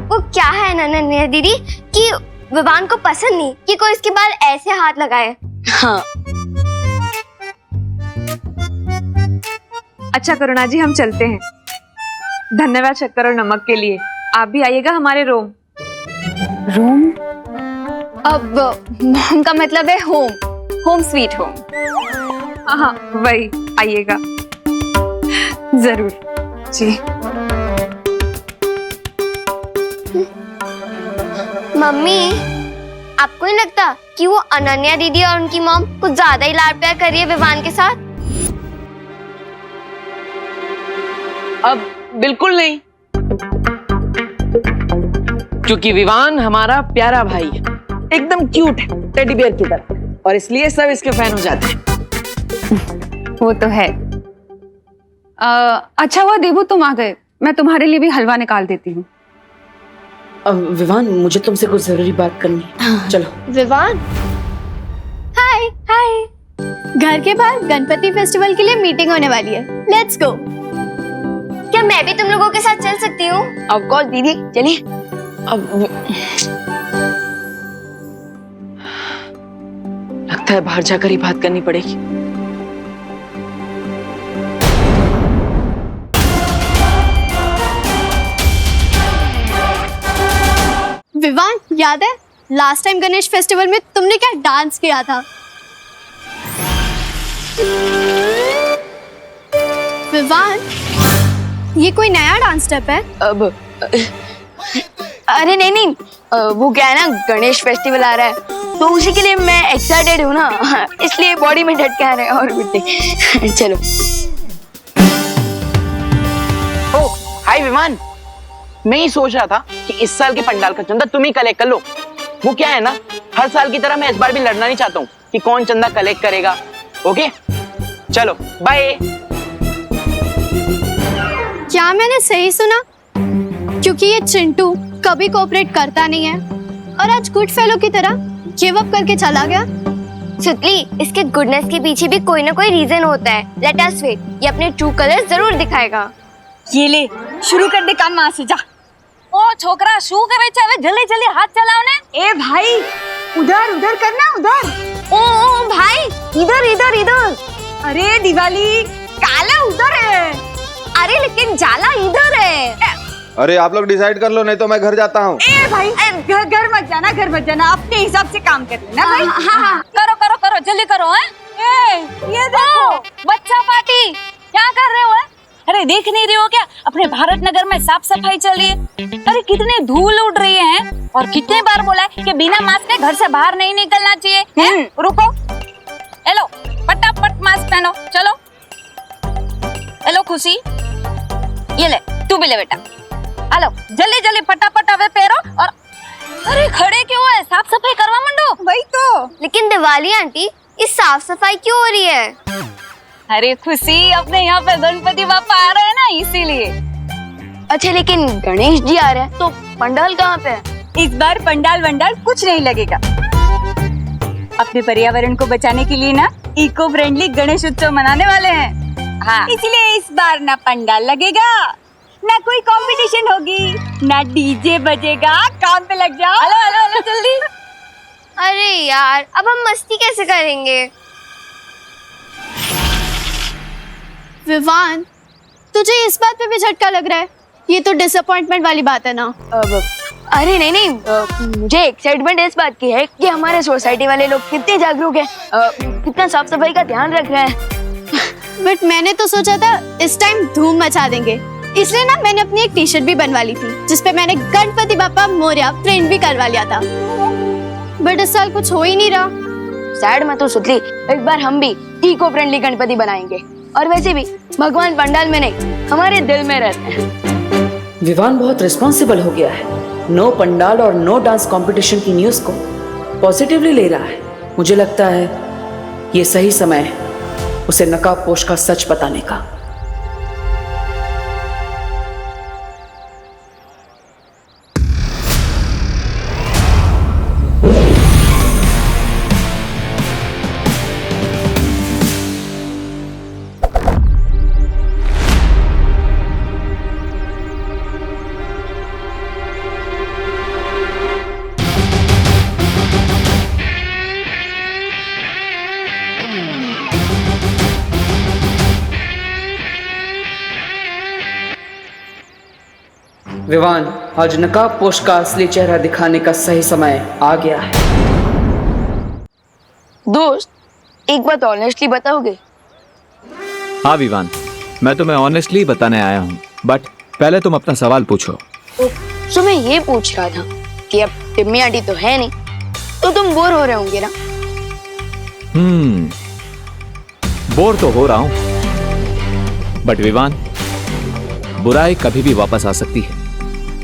वो क्या है ना दीदी कि विवान को पसंद नहीं कि कोई इसके बाल ऐसे हाथ लगाए। हाँ। अच्छा करुणा जी, हम चलते हैं। धन्यवाद शक्कर और नमक के लिए। आप भी आइएगा हमारे रोम। रूम? अब मॉम का मतलब है होम, होम स्वीट होम। हाँ, वही, आइएगा जरूर जी। मम्मी, आपको नहीं लगता कि वो अनन्या दीदी और उनकी मॉम कुछ ज्यादा ही लाड प्यार कर रही है विवान के साथ? अब बिल्कुल नहीं, क्योंकि विवान हमारा प्यारा भाई है, एकदम क्यूट है, टेडी बियर की तरह, और इसलिए सब इसके फैन हो जाते हैं। वो तो है। अच्छा हुआ देबू तुम आ गए, मैं तुम्हारे लिए भी हलवा निकाल देती हूँ। विवान, मुझे तुमसे कुछ जरूरी बात करनी है। चलो। विवान, हाय हाय। घर के बाहर गणपति फेस्टिवल के लिए मीटिंग होने वाली है, लेट्स गो। क्या मैं भी तुम लोगों के साथ चल सकती हूँ? ऑफ कोर्स दीदी, चलिए। अब लगता है बाहर जाकर ही बात करनी पड़ेगी। विवान, याद है लास्ट टाइम गणेश फेस्टिवल में तुमने क्या डांस किया था? विवान, ये कोई नया डांस स्टेप है? अब अरे नहीं नहीं, वो क्या है ना, गणेश फेस्टिवल आ रहा है तो उसी के लिए मैं एक्साइटेड हूँ ना, इसलिए बॉडी में ढटके आ रहे हैं और कुछ। चलो। ओ हाय विमान, मैं ही सोच रहा था कि इस साल के पंडाल का चंदा तुम ही कलेक्ट कर लो। वो क्या है ना, हर साल की तरह मैं इस बार भी लड़ना नहीं चाहता हूँ कि कौन चंदा कलेक्ट करेगा। ओके चलो बाय। क्या मैंने सही सुना? क्योंकि ये चिंटू कभी कोऑपरेट करता नहीं है और आज गुड फेलो की तरह गिव अप करके चला गया। सुतली, इसके गुडनेस के पीछे भी कोई ना कोई रीजन होता है। लेट अस वेट, ये अपने ट्रू कलर जरूर दिखाएगा। ये ले, शुरू कर दे काम वहां से, जा। ओ छोकरा, शू करे चाहे, जल्दी जल्दी हाथ चलाओ ने। ए भाई, उधर उधर करना, उधर। ओ भाई, इधर इधर इधर। अरे दिवाली, काला उधर है। अरे लेकिन जाला इधर है। अरे आप लोग डिसाइड कर लो, नहीं तो मैं घर जाता हूँ। ए भाई, घर मत जाना, घर मत जाना, अपने हिसाब से काम कर लेना भाई। हाँ, करो करो करो, जल्दी करो। हैं? ये देखो, बच्चा पार्टी क्या कर रहे हो? अरे देख नहीं रहे हो क्या, अपने भारत नगर में साफ सफाई चल रही है। अरे कितने धूल उड़ रही है, और कितने बार बोला है कि बिना मास्क के घर से बाहर नहीं निकलना चाहिए। रुको, हेलो, फटाफट मास्क पहनो, चलो। हेलो खुशी, ये ले, तू भी ले बेटा। हेलो, जल्दी जल्दी फटाफट अबे पैरो। और अरे खड़े क्यों है, साफ सफाई करवा मंडो। वही तो। लेकिन दिवाली आंटी, इस साफ सफाई क्यों हो रही है? अरे खुशी, अपने यहाँ पे गणपति बापा आ रहे हैं ना, इसीलिए। अच्छा, लेकिन गणेश जी आ रहे हैं तो पंडाल कहाँ पे है? इस बार पंडाल वंडाल कुछ नहीं लगेगा। अपने पर्यावरण को बचाने के लिए ना इको फ्रेंडली गणेश उत्सव मनाने वाले हैं। हाँ, इसलिए इस बार ना पंडाल लगेगा, ना कोई कंपटीशन होगी, ना डीजे बजेगा। काम पे लग जाओ। हेलो हेलो हेलो, जल्दी। अरे यार, अब हम मस्ती कैसे करेंगे? विवान, तुझे इस बात पे भी झटका लग रहा है? ये तो डिसअपॉइंटमेंट वाली बात है ना। अरे नहीं नहीं, मुझे एक्साइटमेंट इस बात की है कि हमारे सोसाइटी वाले लोग कितने जागरूक हैं, कितना साफ सफाई का ध्यान रख रहे हैं। बट मैंने तो सोचा था इस टाइम धूम मचा देंगे, इसलिए ना मैंने अपनी एक टी शर्ट भी बनवा ली थी जिसपे मैंने गणपति बापा मोरया प्रिंट भी करवा लिया था। बट इस साल कुछ हो ही नहीं रहा। सैड मत हो सुतली, इस बार हम भी इको फ्रेंडली गणपति बनाएंगे। और वैसे भी भगवान पंडाल में नहीं, हमारे दिल में रहते हैं। विवान बहुत रिस्पॉन्सिबल हो गया है, नो पंडाल और नो डांस कंपटीशन की न्यूज को पॉजिटिवली ले रहा है। मुझे लगता है ये सही समय है उसे नकाबपोश का सच बताने का। विवान, आज नकाबपोश का असली चेहरा दिखाने का सही समय आ गया है। दोस्त, एक बात ऑनेस्टली बताओगे? हाँ विवान, मैं तुम्हें ऑनेस्टली बताने आया हूँ, बट पहले तुम अपना सवाल पूछो। तो मैं ये पूछ रहा था कि अब टिम्मी आंटी तो है नहीं, तो तुम बोर हो रहे होंगे ना? बोर तो हो रहा हूँ, बट विवान, बुराई कभी भी वापस आ सकती है,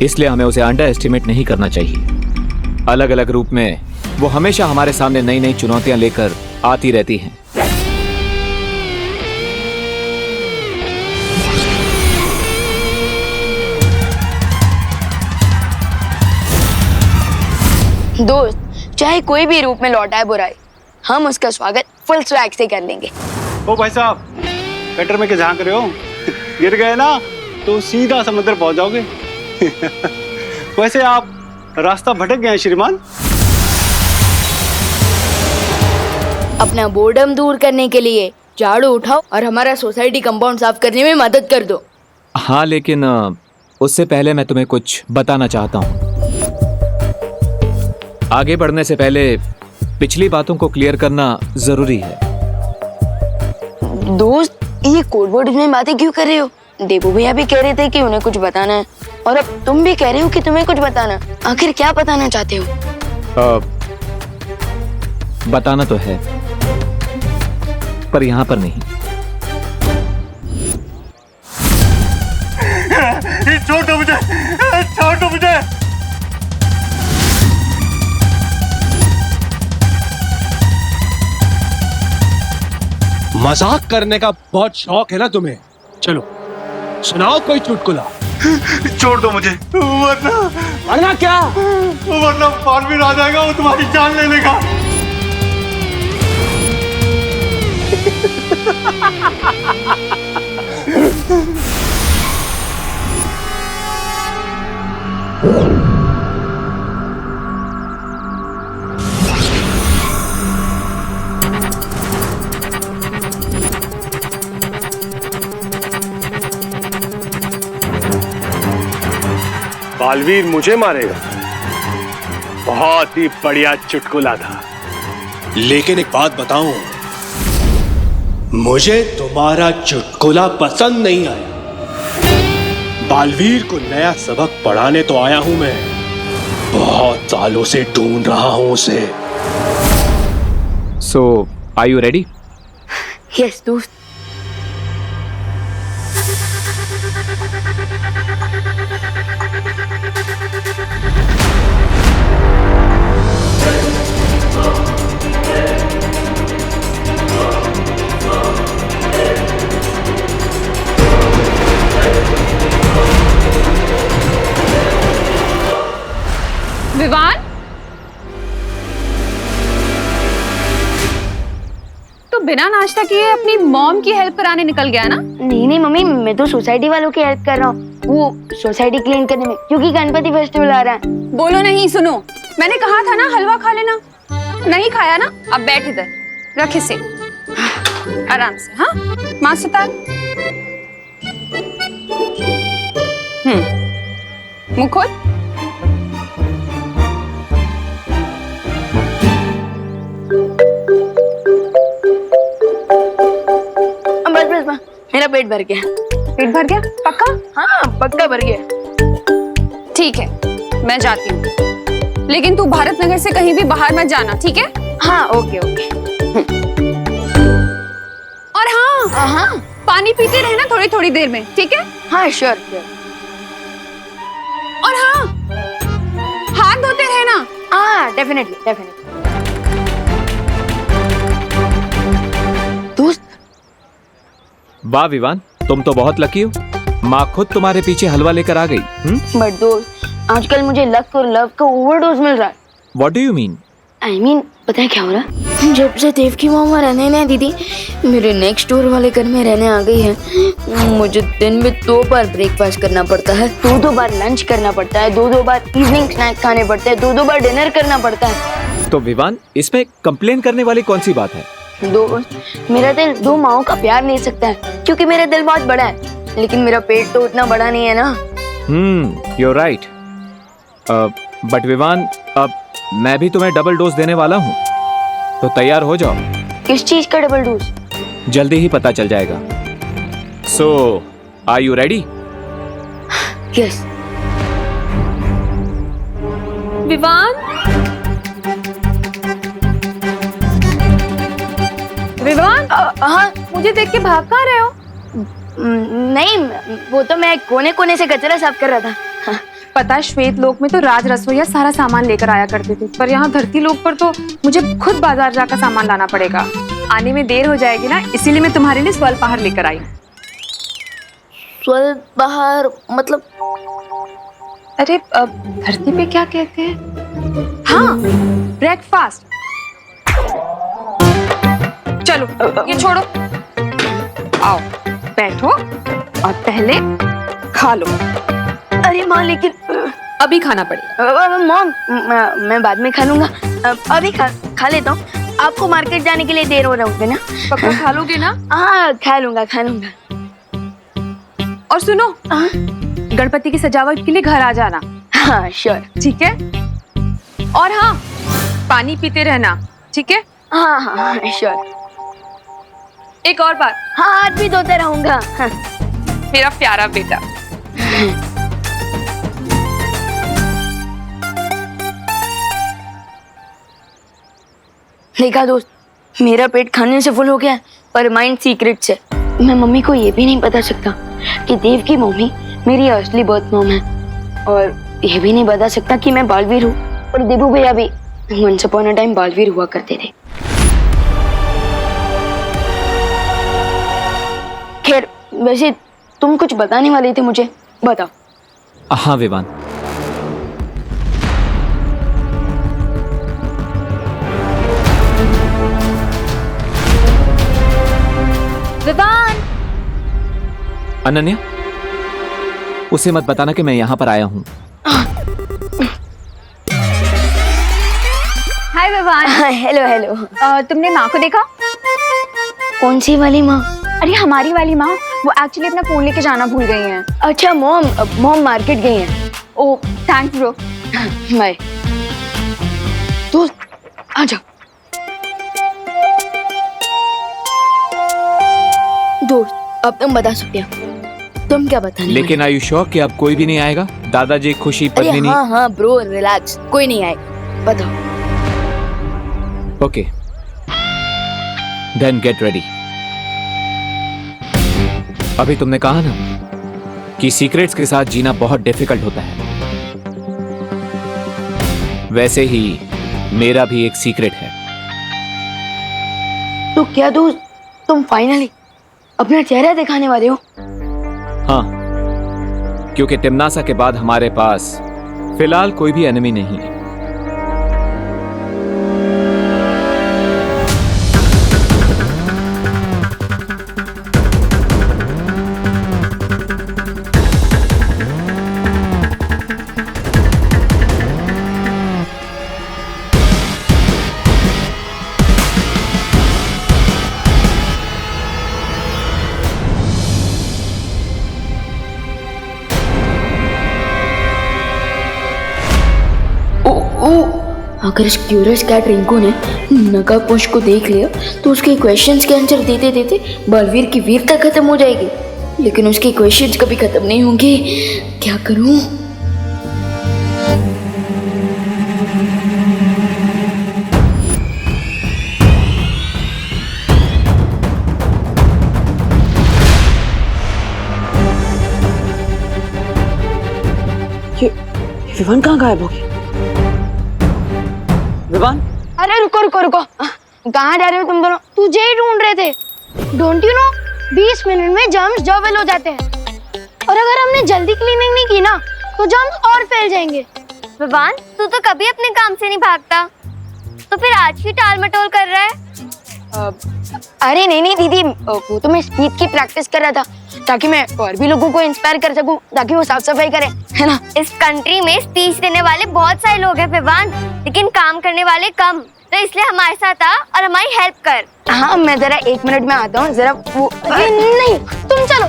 इसलिए हमें उसे अंडर एस्टिमेट नहीं करना चाहिए। अलग अलग रूप में वो हमेशा हमारे सामने नई नई चुनौतियां लेकर आती रहती हैं। दोस्त, चाहे कोई भी रूप में लौटाए बुराई, हम उसका स्वागत फुल स्वैग से कर लेंगे। ओ भाई साहब, कटर में क्या झांक रहे हो? गिर गए ना तो सीधा समुद्र पहुंच जाओगे। वैसे आप रास्ता भटक गए हैं श्रीमान। अपना बोर्डम दूर करने के लिए झाड़ू उठाओ और हमारा सोसाइटी कंपाउंड साफ करने में मदद कर दो। हाँ, लेकिन उससे पहले मैं तुम्हें कुछ बताना चाहता हूँ। आगे बढ़ने से पहले पिछली बातों को क्लियर करना जरूरी है। दोस्त, ये कोड वर्ड में बातें क्यों कर रहे हो? देबू भैया भी कह रहे थे कि उन्हें कुछ बताना है, और अब तुम भी कह रहे हो कि तुम्हें कुछ बताना। आखिर क्या बताना चाहते हो? बताना तो है, पर यहाँ पर नहीं। छोड़ो मुझे, छोड़ो मुझे। मजाक करने का बहुत शौक है ना तुम्हें? चलो सुनाओ कोई चुटकुला। छोड़ दो मुझे, वरना क्या? वरना बालवीर आ जाएगा, वो तुम्हारी जान ले लेगा। बालवीर मुझे मारेगा? बहुत ही बढ़िया चुटकुला था। लेकिन एक बात बताऊं, मुझे तुम्हारा चुटकुला पसंद नहीं आया। बालवीर को नया सबक पढ़ाने तो आया हूं मैं, बहुत सालों से ढूंढ रहा हूं उसे। सो आर यू रेडी? यस दोस्त। विवान, तो बिना नाश्ता किए अपनी मॉम की हेल्प कराने निकल गया ना? नहीं नहीं मम्मी, मैं तो सोसाइटी वालों की हेल्प कर रहा हूँ, वो सोसाइटी क्लीन करने में, क्योंकि गणपति फेस्टिवल आ रहा है। बोलो नहीं, सुनो, मैंने कहा था ना हलवा खा लेना। नहीं खाया ना? अब बैठ इधर, रख इसे आराम से। हाँ, माँ सितार, मुँह खोल। बस मेरा पेट भर गया। पेट भर गया? पक्का? हाँ पक्का भर गया। ठीक है, मैं जाती हूँ, लेकिन तू भारत नगर से कहीं भी बाहर मत जाना, ठीक है? हाँ ओके ओके। और हाँ, पानी पीते रहना थोड़ी थोड़ी देर में, ठीक है? हाँ श्योर श्योर। और हाँ, हाथ धोते रहना। हाँ डेफिनेटली डेफिनेटली। दोस्त, वाह विवान, तुम तो बहुत लकी हो, माँ खुद तुम्हारे पीछे हलवा लेकर आ गई। बट दोस्त, आजकल मुझे लक और लव का ओवरडोज मिल रहा है। What do you mean? I mean, पता है क्या हो रहा है? जब से देवकी मामा रहने ना दीदी मेरे नेक्स्ट डोर वाले घर में रहने आ गई है, मुझे दिन में 2 बार ब्रेकफास्ट करना पड़ता है, 2 बार लंच करना पड़ता है, 2 बार इवनिंग स्नैक खाने पड़ते हैं, 2 बार डिनर करना पड़ता है। तो विवान, इसमें कंप्लेन करने वाली कौन सी बात है? दोस्त, मेरा दिल 2 माओं का प्यार ले सकता है, क्योंकि मेरा दिल बहुत बड़ा है, लेकिन मेरा पेट तो उतना बड़ा नहीं है ना। you're right. बट विवान, अब मैं भी तुम्हें डबल डोज देने वाला हूँ, तो तैयार हो जाओ। किस चीज का डबल डोज? जल्दी ही पता चल जाएगा। So, are you ready? Yes. Vivaan, Vivaan, हाँ, मुझे देख के भाग कहाँ रहे हो? नहीं, वो तो मैं कोने कोने से कचरा साफ कर रहा था। हाँ। पता है, श्वेत लोक में तो राज रसोईया सारा सामान लेकर आया करते थे, पर यहाँ धरती लोक पर तो मुझे खुद बाजार जाकर सामान लाना पड़ेगा। आने में देर हो जाएगी ना, इसीलिए मैं तुम्हारे लिए स्वल्पाहार लेकर आई। स्वल्पाहार मतलब? अरे धरती पे क्या कहते हैं? हाँ, ब्रेकफास्ट। चलो ये छोड़ो, आओ बैठो और पहले खा लो। अरे माँ, लेकिन अभी खाना पड़ेगा। मॉम, मैं बाद में खा लूंगा, अभी खा लेता हूँ। आपको मार्केट जाने के लिए देर हो रहा होगा ना? पक्का खा लोगे ना? हाँ, खा लूंगा। और सुनो, गणपति की सजावट के लिए घर आ जाना। हाँ श्योर। ठीक है, और हाँ, पानी पीते रहना, ठीक है? हाँ श्योर। एक और बात, हाँ, हाथ भी धोते रहूंगा। हाँ। मेरा प्यारा बेटा। देखा दोस्त, मेरा पेट खाने से फुल हो गया है, पर माइंड सीक्रेट से। मैं मम्मी को ये भी नहीं बता सकता कि देव की मम्मी मेरी असली बर्थ मॉम है, और ये भी नहीं बता सकता कि मैं बालवीर हूँ, और देबू भैया भी once upon a time Baalveer हुआ करते थे। खैर, वैसे तुम कुछ बताने वाले थे मुझे, बताओ। हाँ विवान, विवान। अनन्या, उसे मत बताना कि मैं यहाँ पर आया हूँ। हाय विवान। हेलो। तुमने माँ को देखा? कौन सी वाली माँ? अरे हमारी वाली माँ, वो एक्चुअली अपना फोन लेके जाना भूल गई हैं। अच्छा, मॉम मार्केट गई हैं। ओह थैंक्स ब्रो। बाय। दोस्त आ जाओ। दोस्त, अब तुम बता सकते हो। तुम क्या बताने? लेकिन आर यू श्योर कि अब कोई भी नहीं आएगा? दादाजी, खुशी, पद्मिनी? हाँ ब्रो, रिलैक्स, कोई नहीं आएगा। बताओ। Okay, then get ready. अभी तुमने कहा ना कि सीक्रेट्स के साथ जीना बहुत डिफिकल्ट होता है, वैसे ही मेरा भी एक सीक्रेट है। तो क्या दोस्त, तुम फाइनली अपना चेहरा दिखाने वाले हो? हाँ, क्योंकि तिम्नासा के बाद हमारे पास फिलहाल कोई भी एनिमी नहीं है। अगर इस क्यूरियस कैट रिंकू ने नगापोश को देख लिया तो उसके क्वेश्चंस के आंसर देते देते बलवीर की वीरता खत्म हो जाएगी। लेकिन उसके क्वेश्चंस कभी खत्म नहीं होंगे। क्या करूं? ये विवान कहाँ गायब हो गई? विवान? अरे रुको, कहाँ जा रहे हो तुम दोनों? तुझे ही ढूंढ रहे थे। डोंट यू नो, 20 मिनट में जर्म्स जॉबल हो जाते हैं, और अगर हमने जल्दी क्लीनिंग नहीं की ना तो जर्म्स और फैल जाएंगे। विवान, तू तो कभी अपने काम से नहीं भागता, तो फिर आज ही टाल मटोल कर रहा है? अरे नहीं दीदी, वो तो मैं स्पीच की प्रैक्टिस कर रहा था ताकि मैं और भी लोगों को इंस्पायर कर सकूं, ताकि वो साफ सफाई करें, है ना? इस कंट्री में स्पीच देने वाले बहुत सारे लोग हैं विवान, लेकिन काम करने वाले कम, तो इसलिए हमारे साथ आ और हमारी हेल्प कर। हाँ, मैं जरा 1 मिनट में आता हूँ, जरा वो नहीं, तुम चलो।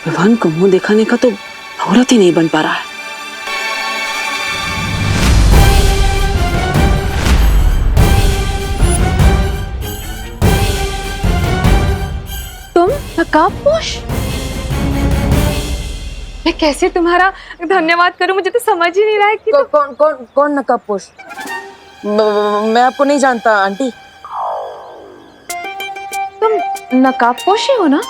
विवान को मुंह दिखाने का तो मुहूर्त ही नहीं बन पा रहा है। तुम नकाबपोश? मैं कैसे तुम्हारा धन्यवाद करूं, मुझे तो समझ ही नहीं रहा है कि कौन नकाबपोश? मैं आपको नहीं जानता आंटी। तुम नकाबपोश ही हो ना?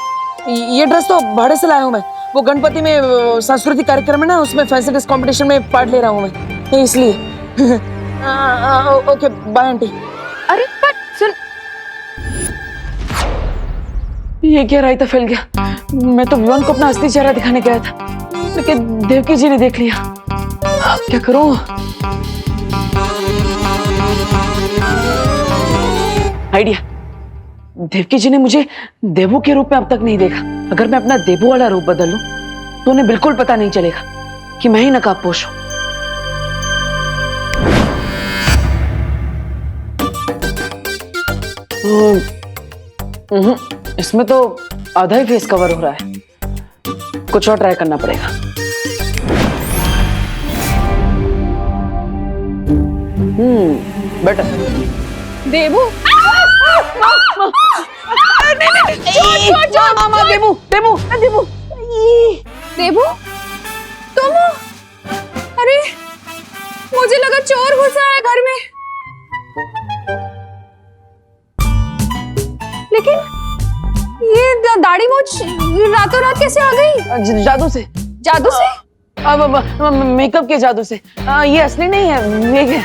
ये ड्रेस तो भाड़े से लाया हूँ मैं। वो गणपति में सांस्कृतिक कार्यक्रम है ना, उसमें फैंसी ड्रेस कंपटीशन में पार्ट ले रहा हूँ मैं, इसलिए। Okay bye aunty. अरे पर सुन, ये क्या रायता फैल गया। मैं तो विवान को अपना असली चेहरा दिखाने गया था, लेकिन देवकी जी ने देख लिया। अब क्या करूं? आइडिया। देवकी जी ने मुझे देवू के रूप में अब तक नहीं देखा। अगर मैं अपना देवू वाला रूप बदल लूं तो उन्हें बिल्कुल पता नहीं चलेगा कि मैं ही नकाबपोश हूं। इसमें तो आधा ही फेस कवर हो रहा है, कुछ और ट्राई करना पड़ेगा। बेटर। देवू, मामा, देवू, देवू, देवू, देवू, तुम? अरे मुझे लगा चोर घुसा है घर में, लेकिन ये दाढ़ी मूंछ रातों रात कैसे आ गई? जादू से। जादू से? मेकअप के जादू से। ये असली नहीं है, मेक है।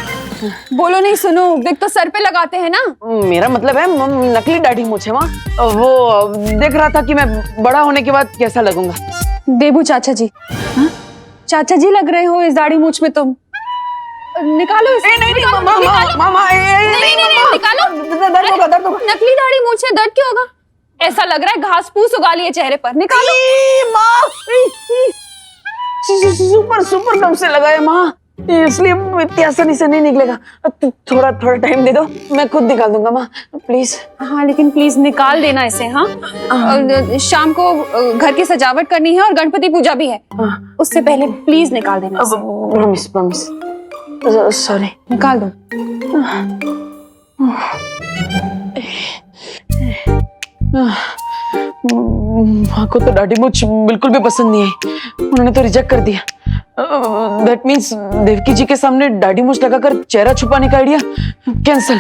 बोलो नहीं, सुनो, देख तो सर पे लगाते हैं ना। मेरा मतलब है नकली दाढ़ी मूंछ है। वहाँ वो देख रहा था कि मैं बड़ा होने के बाद कैसा लगूंगा। देवू चाचा जी, चाचा जी लग रहे हो इस दाढ़ी मूंछ में तुम। निकालो इसे। नहीं, मामा, निकालो। दर्द होगा, दर्द होगा। नकली दाढ़ी मूंछ है, दर्द क्यों होगा? ऐसा लग रहा है घास फूस उगा लिए चेहरे पर। निकालो। सुपर कम से लगा है माँ, इसलिए इतनी आसानी से नहीं निकलेगा। थोड़ा टाइम दे दो, मैं खुद निकाल दूंगा माँ, प्लीज। हाँ लेकिन प्लीज निकाल देना इसे। हाँ शाम को घर की सजावट करनी है और गणपति पूजा भी है, उससे पहले प्लीज निकाल देना। प्रॉमिस। सॉरी। निकाल दो। माँ को तो दाढ़ी मूंछ बिल्कुल भी पसंद नहीं आई, उन्होंने तो रिजेक्ट कर दिया। दैट मीन्स देवकी जी के सामने दाढ़ी मूंछ लगाकर चेहरा छुपाने का आइडिया कैंसिल।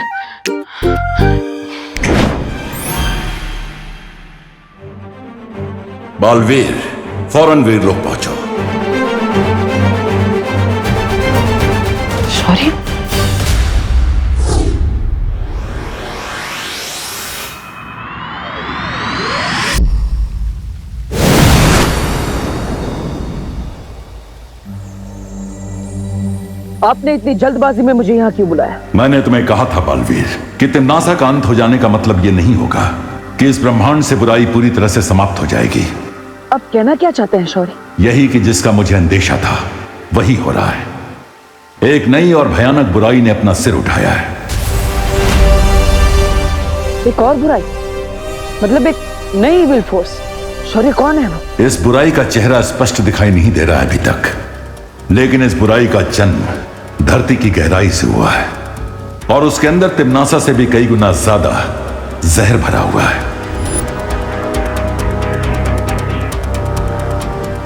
बालवीर, फौरन वीर लोग पहुंचो। सॉरी। आपने इतनी जल्दबाजी में मुझे यहाँ क्यों बुलाया? मैंने तुम्हें कहा था बालवीर कि तिम्नासा का अंत हो जाने का मतलब ये नहीं होगा कि इस ब्रह्मांड से बुराई पूरी तरह से समाप्त हो जाएगी। आप कहना क्या चाहते हैं शौर्य? यही कि जिसका मुझे अंदेशा था वही हो रहा है। एक नई और भयानक बुराई ने अपना सिर उठाया है। एक और बुराई? मतलब एक नई इविल फोर्स? शौर्य कौन है वो? इस बुराई का चेहरा स्पष्ट दिखाई नहीं दे रहा है अभी तक, लेकिन इस बुराई का जन्म धरती की गहराई से हुआ है और उसके अंदर तिम्नासा से भी कई गुना ज्यादा जहर भरा हुआ है।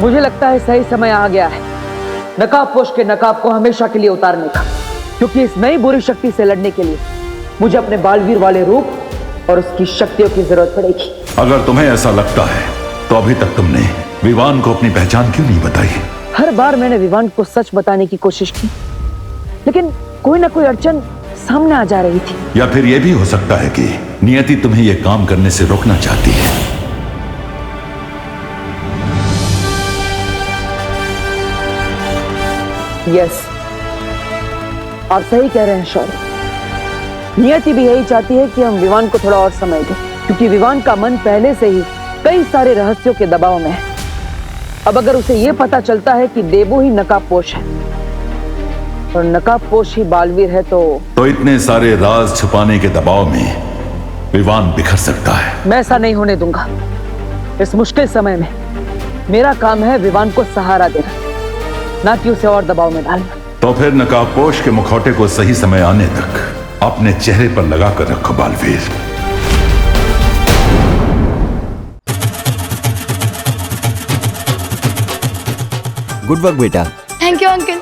मुझे लगता है सही समय आ गया है नकाबपोश के नकाब को हमेशा के लिए उतारने का, क्योंकि इस नई बुरी शक्ति से लड़ने के लिए मुझे अपने बालवीर वाले रूप और उसकी शक्तियों की जरूरत पड़ेगी। अगर तुम्हें ऐसा लगता है तो अभी तक तुमने विवान को अपनी पहचान क्यों नहीं बताई? हर बार मैंने विवान को सच बताने की कोशिश की, लेकिन कोई ना कोई अड़चन सामने आ जा रही थी। या फिर यह भी हो सकता है कि नियति तुम्हें यह काम करने से रोकना चाहती है। यस, आप सही कह रहे हैं शौर्य। नियति भी यही चाहती है कि हम विवान को थोड़ा और समय दें, क्योंकि विवान का मन पहले से ही कई सारे रहस्यों के दबाव में है। अब अगर उसे यह पता चलता है कि देवू ही नकाबपोश है और नकाबपोश ही बालवीर है तो इतने सारे राज छुपाने के दबाव में विवान बिखर सकता है। मैं ऐसा नहीं होने दूंगा। इस मुश्किल समय में मेरा काम है विवान को सहारा देना, ना कि उसे और दबाव में डालना। तो फिर नकाबपोश के मुखौटे को सही समय आने तक अपने चेहरे पर लगा कर रखो बालवीर। गुड वर्क बेटा। Thank you uncle.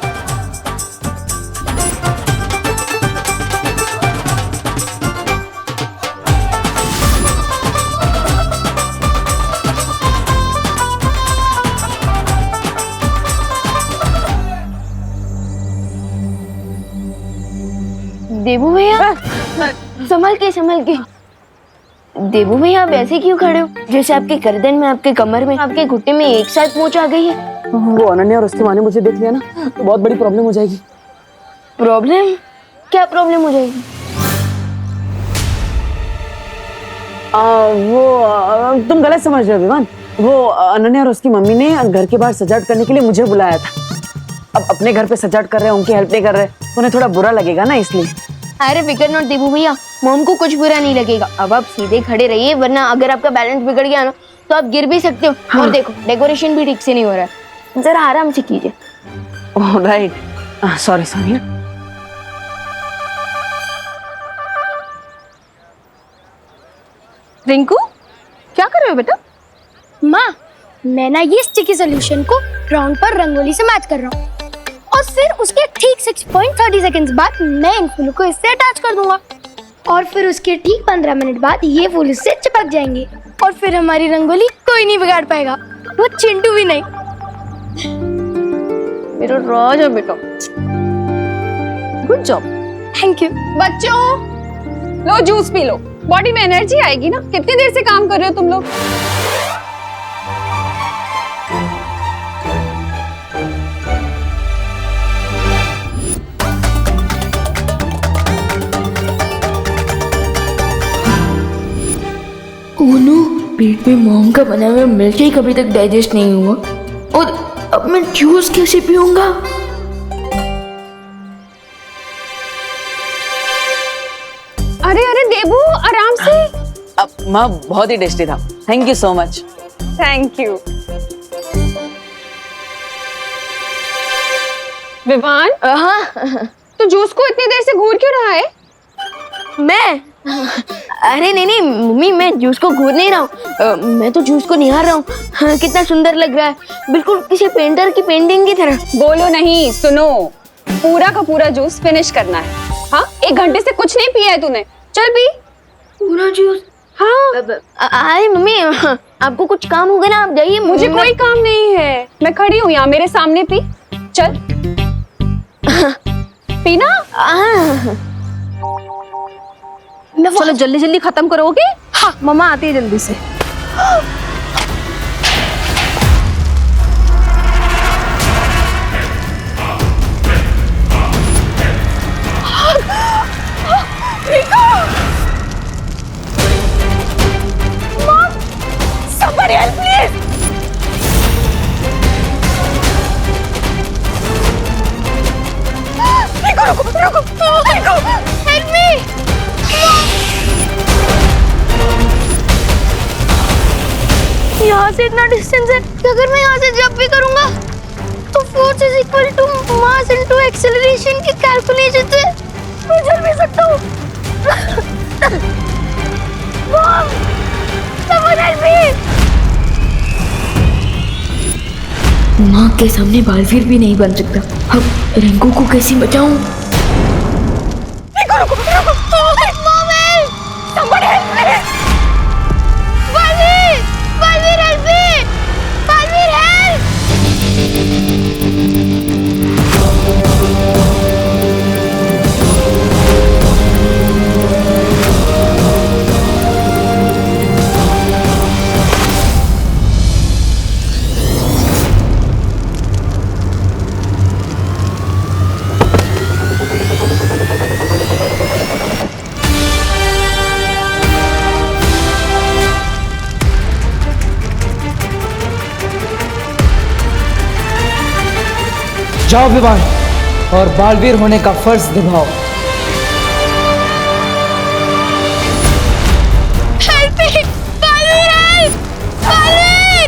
देबू भैया, संभल के। देबू भैया, आप ऐसे क्यों खड़े हो जैसे आपके गर्दन में, आपके कमर में, आपके घुटने में एक साथ मोच आ गई है? वो अनन्या और उसकी माँ ने मुझे देख लिया ना, तो बहुत बड़ी प्रॉब्लम हो जाएगी। प्रॉब्लम? क्या प्रॉब्लम हो जाएगी? तुम गलत समझ रहे हो विवान। वो अनन्या और उसकी मम्मी ने घर के बाहर सजावट करने के लिए मुझे बुलाया था। अब अपने घर पे सजावट कर रहे हैं, उनकी हेल्प नहीं कर रहे, उन्हें थोड़ा बुरा लगेगा ना, इसलिए। अरे फिकर नॉट देबू भैया, मॉम को कुछ बुरा नहीं लगेगा। अब आप सीधे खड़े रहिए, वरना अगर आपका बैलेंस बिगड़ गया ना तो आप गिर भी सकते हो। हाँ। और देखो, डेकोरेशन भी ठीक से नहीं हो रहा है, जरा आराम से कीजिए। Right, sorry. रिंकू, क्या कर रहे हो बेटा? माँ, मैं ना ये स्टिकी सोल्यूशन को ग्राउंड पर रंगोली से मैच कर रहा हूँ, और फिर उसके ठीक 6.30 सेकंड्स बाद मैं इन फूलों को इससे अटैच कर दूंगा, और फिर उसके ठीक 15 मिनट बाद ये फूल इससे चिपक जाएंगे, और फिर हमारी रंगोली कोई नहीं बिगाड़ पाएगा, वो चिंटू भी नहीं। मेरा राजा बेटा, गुड जॉब। Thank you. बच्चों, लो जूस पी लो, बॉडी में एनर्जी आएगी ना। कितनी देर से काम कर रहे हो तुम लोग? ओनो, पेट में मॉम का बना हुआ मिल्क शेक अभी तक डाइजेस्ट नहीं हुआ, और अब मैं जूस कैसे पीऊंगा? अरे देबू, आराम से। अब माँ, बहुत ही टेस्टी था, thank you so much. Thank you. Vivaan, हाँ, तो जूस को इतनी देर से घूर क्यों रहा है? मैं? अरे नहीं मम्मी, मैं जूस को घूर नहीं रहा हूँ, मैं तो जूस को निहार रहा हूँ। हाँ, कितना सुंदर लग रहा है, बिल्कुल किसी पेंटर की पेंटिंग की तरह। बोलो नहीं, सुनो, पूरा का पूरा जूस फिनिश करना है। हाँ, 1 घंटे से कुछ नहीं पिया है तूने, चल पी पूरा जूस। हाँ। अरे मम्मी, आपको कुछ काम होगा ना, आप जाइए। मुझे कोई काम नहीं है, मैं खड़ी हूँ यहाँ, मेरे सामने पी, चल पीना। चलो जल्दी जल्दी खत्म करोगे? हाँ, मम्मा आती है जल्दी से। Somebody help please! रुको! Help me! यहाँ से इतना डिस्टेंस है कि अगर मैं यहाँ से जंप भी करूँगा तो force is equal to mass into acceleration की कैलकुलेशन से मैं चल भी सकता हूँ। Mom, someone help me! माँ के सामने बालवीर भी नहीं बन सकता, अब रिंकू को कैसे बचाऊं? रुको! Mom, somebody help me! Baalveer help me! Baalveer help! जाओ विवान, और बालवीर होने का फर्ज निभाओ। Help me! Baalveer help! Baalveer!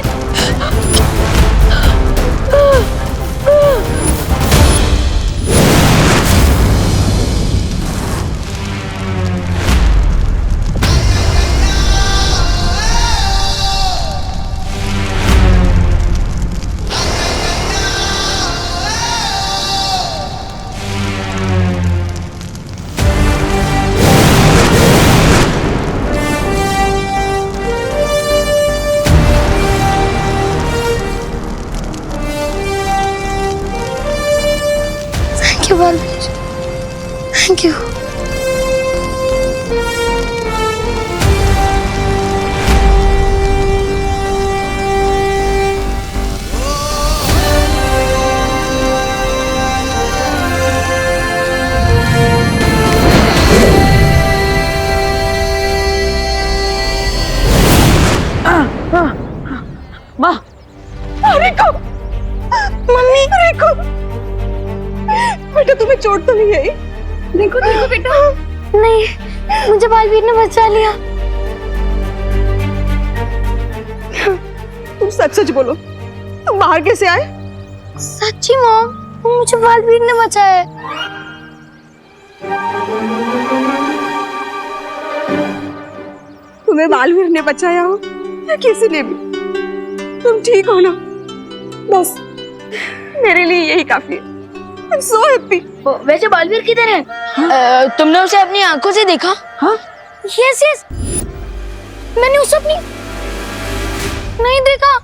चोट तो नहीं आई? देखो देखो बेटा। नहीं, मुझे बालवीर ने बचा लिया। तुम सच सच बोलो, तुम बाहर कैसे आए? सच्ची मॉम, मुझे बालवीर ने बचाया है। तुम्हें बालवीर ने बचाया हो या किसी ने भी, तुम ठीक हो ना? बस मेरे लिए यही काफी है। I'm so happy। वैसे बालवीर किधर है? तुमने उसे अपनी आंखों से देखा? हाँ? यस यस, मैंने उसे अपनी नहीं देखा,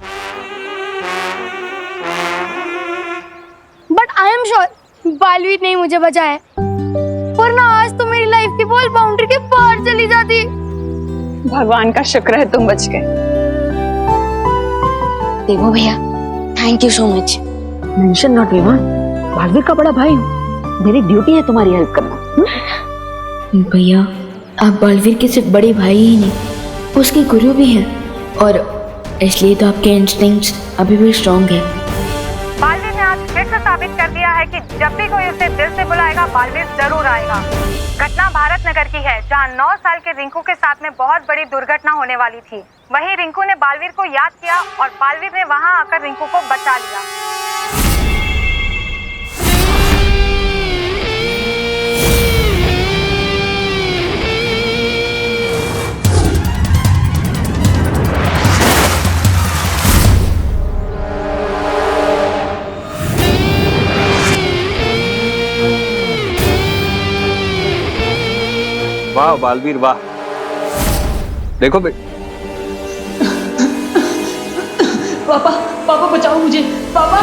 but I am sure Baalveer ने मुझे बचाया, वरना आज तो मेरी लाइफ की बॉल बाउंड्री के बाहर चली जाती। भगवान का शुक्र है तुम बच गए। देखो भैया, thank you so much. Mention not Vivaan, Baalveer का बड़ा भाई हूँ, मेरी ड्यूटी है तुम्हारी हेल्प करना। भैया, आप बालवीर के सिर्फ बड़े भाई ही नहीं, उसके गुरु भी हैं, और इसलिए तो आपके इंस्टिंक्ट्स अभी भी स्ट्रांग है। बालवीर ने आज फिर से साबित कर दिया है कि जब भी कोई उसे दिल से बुलाएगा बालवीर जरूर आएगा। घटना भारत नगर की है, जहां 9 साल के रिंकू के साथ में बहुत बड़ी दुर्घटना होने वाली थी। वहीं रिंकू ने बालवीर को याद किया और बालवीर ने वहां आकर रिंकू को बचा लिया। वाह बालवीर वाह। देखो पापा, पापा बचाओ मुझे, पापा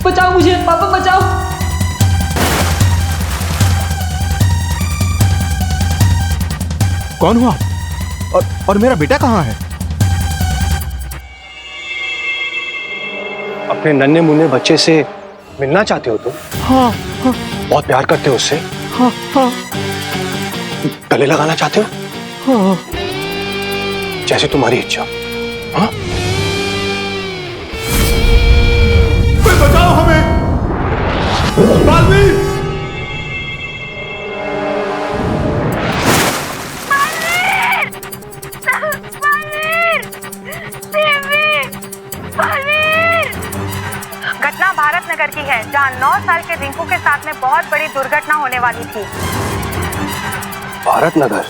बचाओ मुझे, पापा बचाओ। कौन हुआ? और मेरा बेटा कहाँ है? अपने नन्हे मुन्ने बच्चे से मिलना चाहते हो तुम? हाँ हाँ। बहुत प्यार करते हो उससे? हाँ हाँ। गले लगाना चाहते हो? हाँ। जैसे तुम्हारी इच्छा। हाँ? कोई बचाओ हमें! बालवीर! घटना भारत नगर की है, जहां 9 साल के रिंकू के साथ में बहुत बड़ी दुर्घटना होने वाली थी। भारत नगर?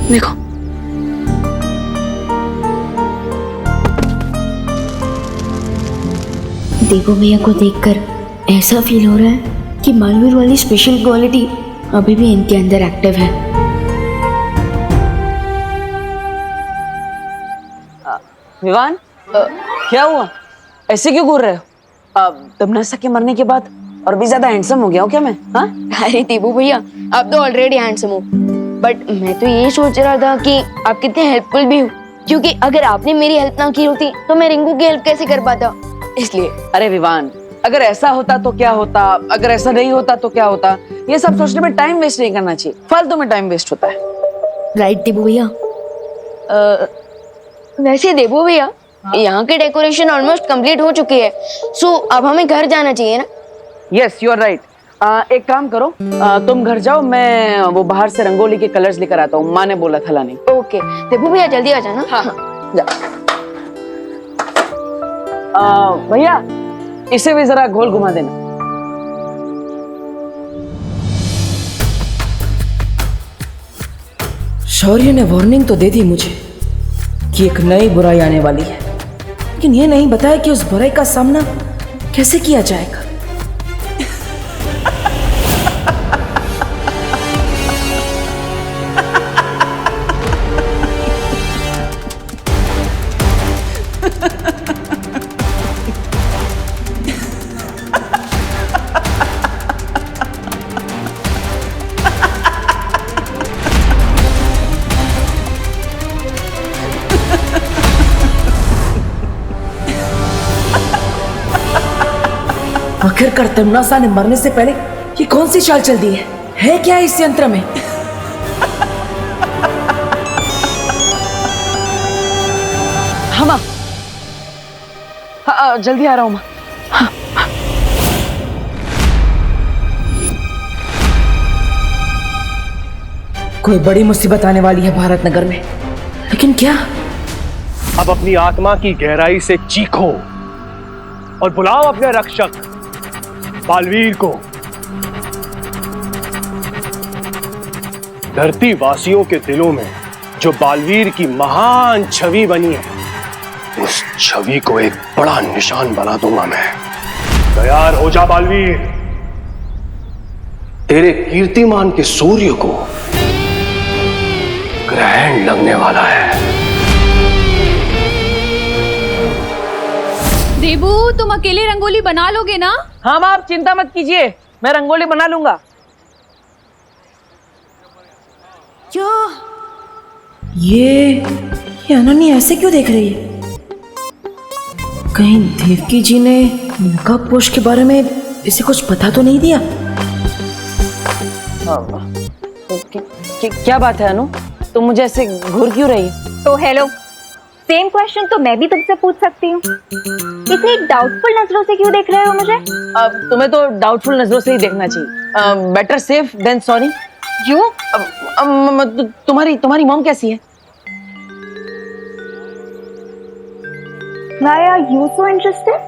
देखो, देखो भैया को देखकर ऐसा फील हो रहा है कि बालवीर वाली स्पेशल क्वालिटी अभी भी इनके अंदर एक्टिव है। विवान, क्या हुआ? ऐसे क्यों घूर रहे हो? तमन्ना के मरने के बाद और भी ज्यादा हैंडसम हो गया हूँ क्या मैं? हाँ? अरे दीपू भैया, आप तो ऑलरेडी हैंडसम हो, बट मैं तो ये सोच रहा था कि आप कितने हेल्पफुल भी हो, क्योंकि अगर आपने मेरी हेल्प ना की होती तो मैं रिंकू की हेल्प कैसे कर पाता, इसलिए। अरे विवान, अगर ऐसा होता तो क्या होता, अगर ऐसा नहीं होता तो क्या होता, ये सब सोचने में टाइम वेस्ट नहीं करना चाहिए, फालतू में टाइम वेस्ट होता है। राइट दीपू भैया। वैसे देबू भैया, यहाँ की डेकोरेशन ऑलमोस्ट कंप्लीट हो चुकी है, सो अब हमें घर जाना चाहिए ना? Yes, you are right. एक काम करो, तुम घर जाओ, मैं वो बाहर से रंगोली के कलर्स लेकर आता हूँ, माँ ने बोला था लाने। ओके देबू भैया, जल्दी आ जाना। हाँ जा। भैया, इसे भी जरा गोल घुमा देना। शौर्य ने वार्निंग तो दे दी मुझे कि एक नई बुराई आने वाली है, लेकिन ये नहीं बताया कि उस बुराई का सामना कैसे किया जाएगा। आखिरकार तमन्ना ने मरने से पहले ये कौन सी चाल चल दी है क्या इस यंत्र में? जल्दी आ रहा हूँ माँ। कोई बड़ी मुसीबत आने वाली है भारत नगर में, लेकिन क्या? अब अपनी आत्मा की गहराई से चीखो और बुलाओ अपने रक्षक बालवीर को। धरती वासियों के दिलों में जो बालवीर की महान छवि बनी है, उस छवि को एक बड़ा निशान बना दूंगा मैं। तैयार हो जा बालवीर, तेरे कीर्तिमान के सूर्य को ग्रहण लगने वाला है। देबू, तुम अकेले रंगोली बना लोगे ना? हाँ माँ, आप चिंता मत कीजिए, मैं रंगोली बना लूंगा। क्या ये अनन्या ऐसे क्यों देख रही है? कहीं देवकी जी ने नकाबपोश के बारे में इसे कुछ पता तो नहीं दिया? क्या बात है अनु, तुम मुझे ऐसे घूर क्यों रही? तो हेलो, सेम क्वेश्चन तो मैं भी तुमसे पूछ सकती हूँ। इतनी डाउटफुल नजरों से क्यों देख रहे हो मुझे? तुम्हें तो डाउटफुल नजरों से ही देखना चाहिए। Better safe than sorry. क्यों? तुम्हारी मॉम कैसी है? Why are you so interested?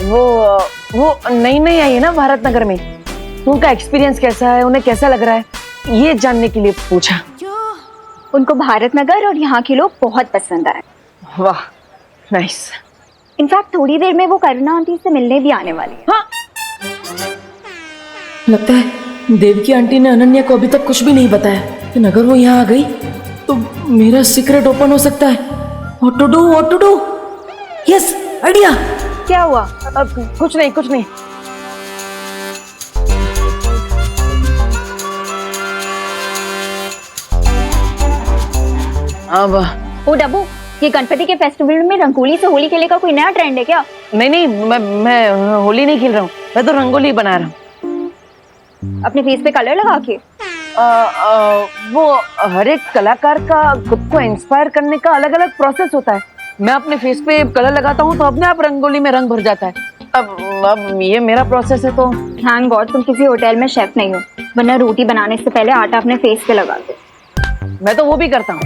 वो नई आई है ना भारत नगर में, तो उनका एक्सपीरियंस कैसा है, उन्हें कैसा लग रहा है, ये जानने के लिए पूछा। उनको भारत नगर और यहाँ के लोग बहुत पसंद आए। वाह, नाइस। इनफैक्ट थोड़ी देर में वो करुणा आंटी से मिलने भी आने वाली है। हाँ? लगता है देवकी आंटी ने अनन्या को अभी तक कुछ भी नहीं बताया, लेकिन अगर वो यहाँ आ गई तो मेरा सीक्रेट ओपन हो सकता है। What to do? Yes, idea. क्या हुआ? कुछ नहीं। अब ओ डब्बू, ये गणपति के फेस्टिवल में रंगोली से होली खेलने का कोई नया ट्रेंड है क्या? नहीं, मैं होली नहीं खेल रहा हूँ, मैं तो रंगोली बना रहा हूँ। अपने फेस पे कलर लगा के? वो हर एक कलाकार का खुद को इंस्पायर करने का अलग अलग प्रोसेस होता है। मैं अपने फेस पे कलर लगाता हूँ तो अपने आप रंगोली में रंग भर जाता है। अब ये मेरा प्रोसेस है तो। थैंक गॉड तुम किसी होटल में शेफ नहीं हो, वरना रोटी बनाने से पहले आटा अपने फेस पे लगाते। मैं तो वो भी करता हूँ।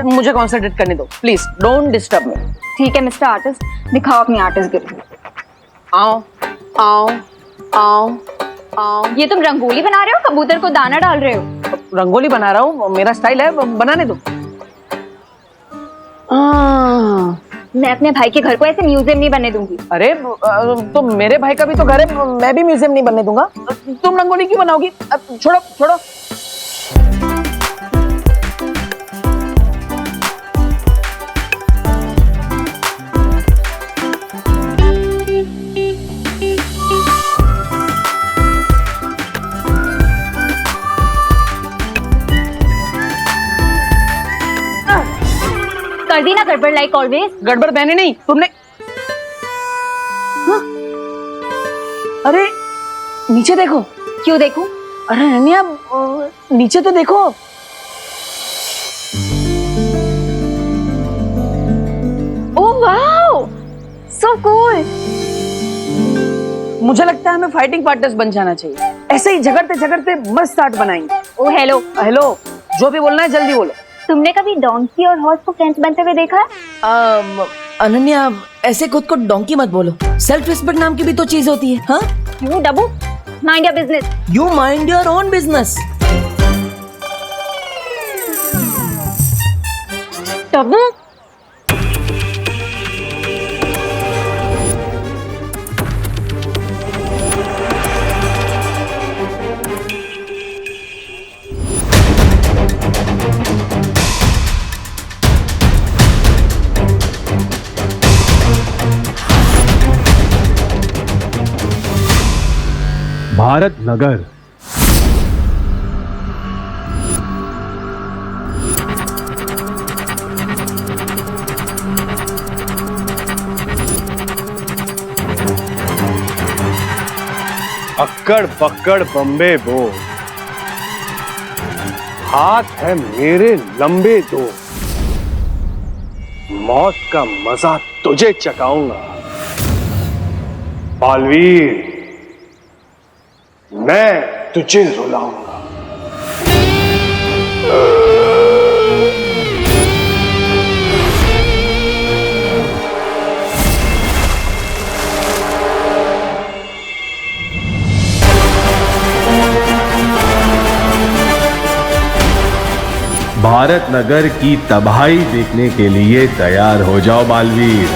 मुझे कॉन्सेंट्रेट करने दो प्लीज, डोंट डिस्टर्ब मी। ठीक है मिस्टर आर्टिस्ट, दिखाओ अपनी आर्टिस्ट गिरी। आओ। ये तुम रंगोली बना रहे हो, कबूतर को दाना डाल रहे हो? रंगोली बना रहा हूँ, मेरा स्टाइल है, बनाने दो। मैं अपने भाई के घर को ऐसे म्यूजियम नहीं बनने दूंगी। अरे तो मेरे भाई का भी तो घर है, मैं भी म्यूजियम नहीं बनने दूंगा। तुम रंगोली क्यों बनाओगी? छोड़ो। कर दी ना गड़बड़, लाइक ऑलवेज। गड़बड़ मैंने नहीं, तुमने। हाँ? अरे नीचे देखो। क्यों देखूं? अरे अनन्या नीचे तो देखो। Oh wow, so cool. मुझे लगता है हमें फाइटिंग पार्टनर्स बन जाना चाहिए। ऐसे ही झगड़ते मस्त आर्ट बनाएंगे। ओ हेलो, जो भी बोलना है जल्दी बोलो। तुमने कभी डोंकी और हॉर्स को फ्रेंड्स बनते हुए देखा है? अनन्या ऐसे खुद को डोंकी मत बोलो, सेल्फ रिस्पेक्ट नाम की भी तो चीज होती है। हाँ? You Dabbu, mind your business. You mind your own business. Dabbu Bharat Nagar अक्कड़ पक्कड़ बम्बे बो, हाथ है मेरे लंबे दो, मौत का मजा तुझे चखाऊंगा बालवीर। मैं तुझे रुलाऊंगा। भारत नगर की तबाही देखने के लिए तैयार हो जाओ बालवीर।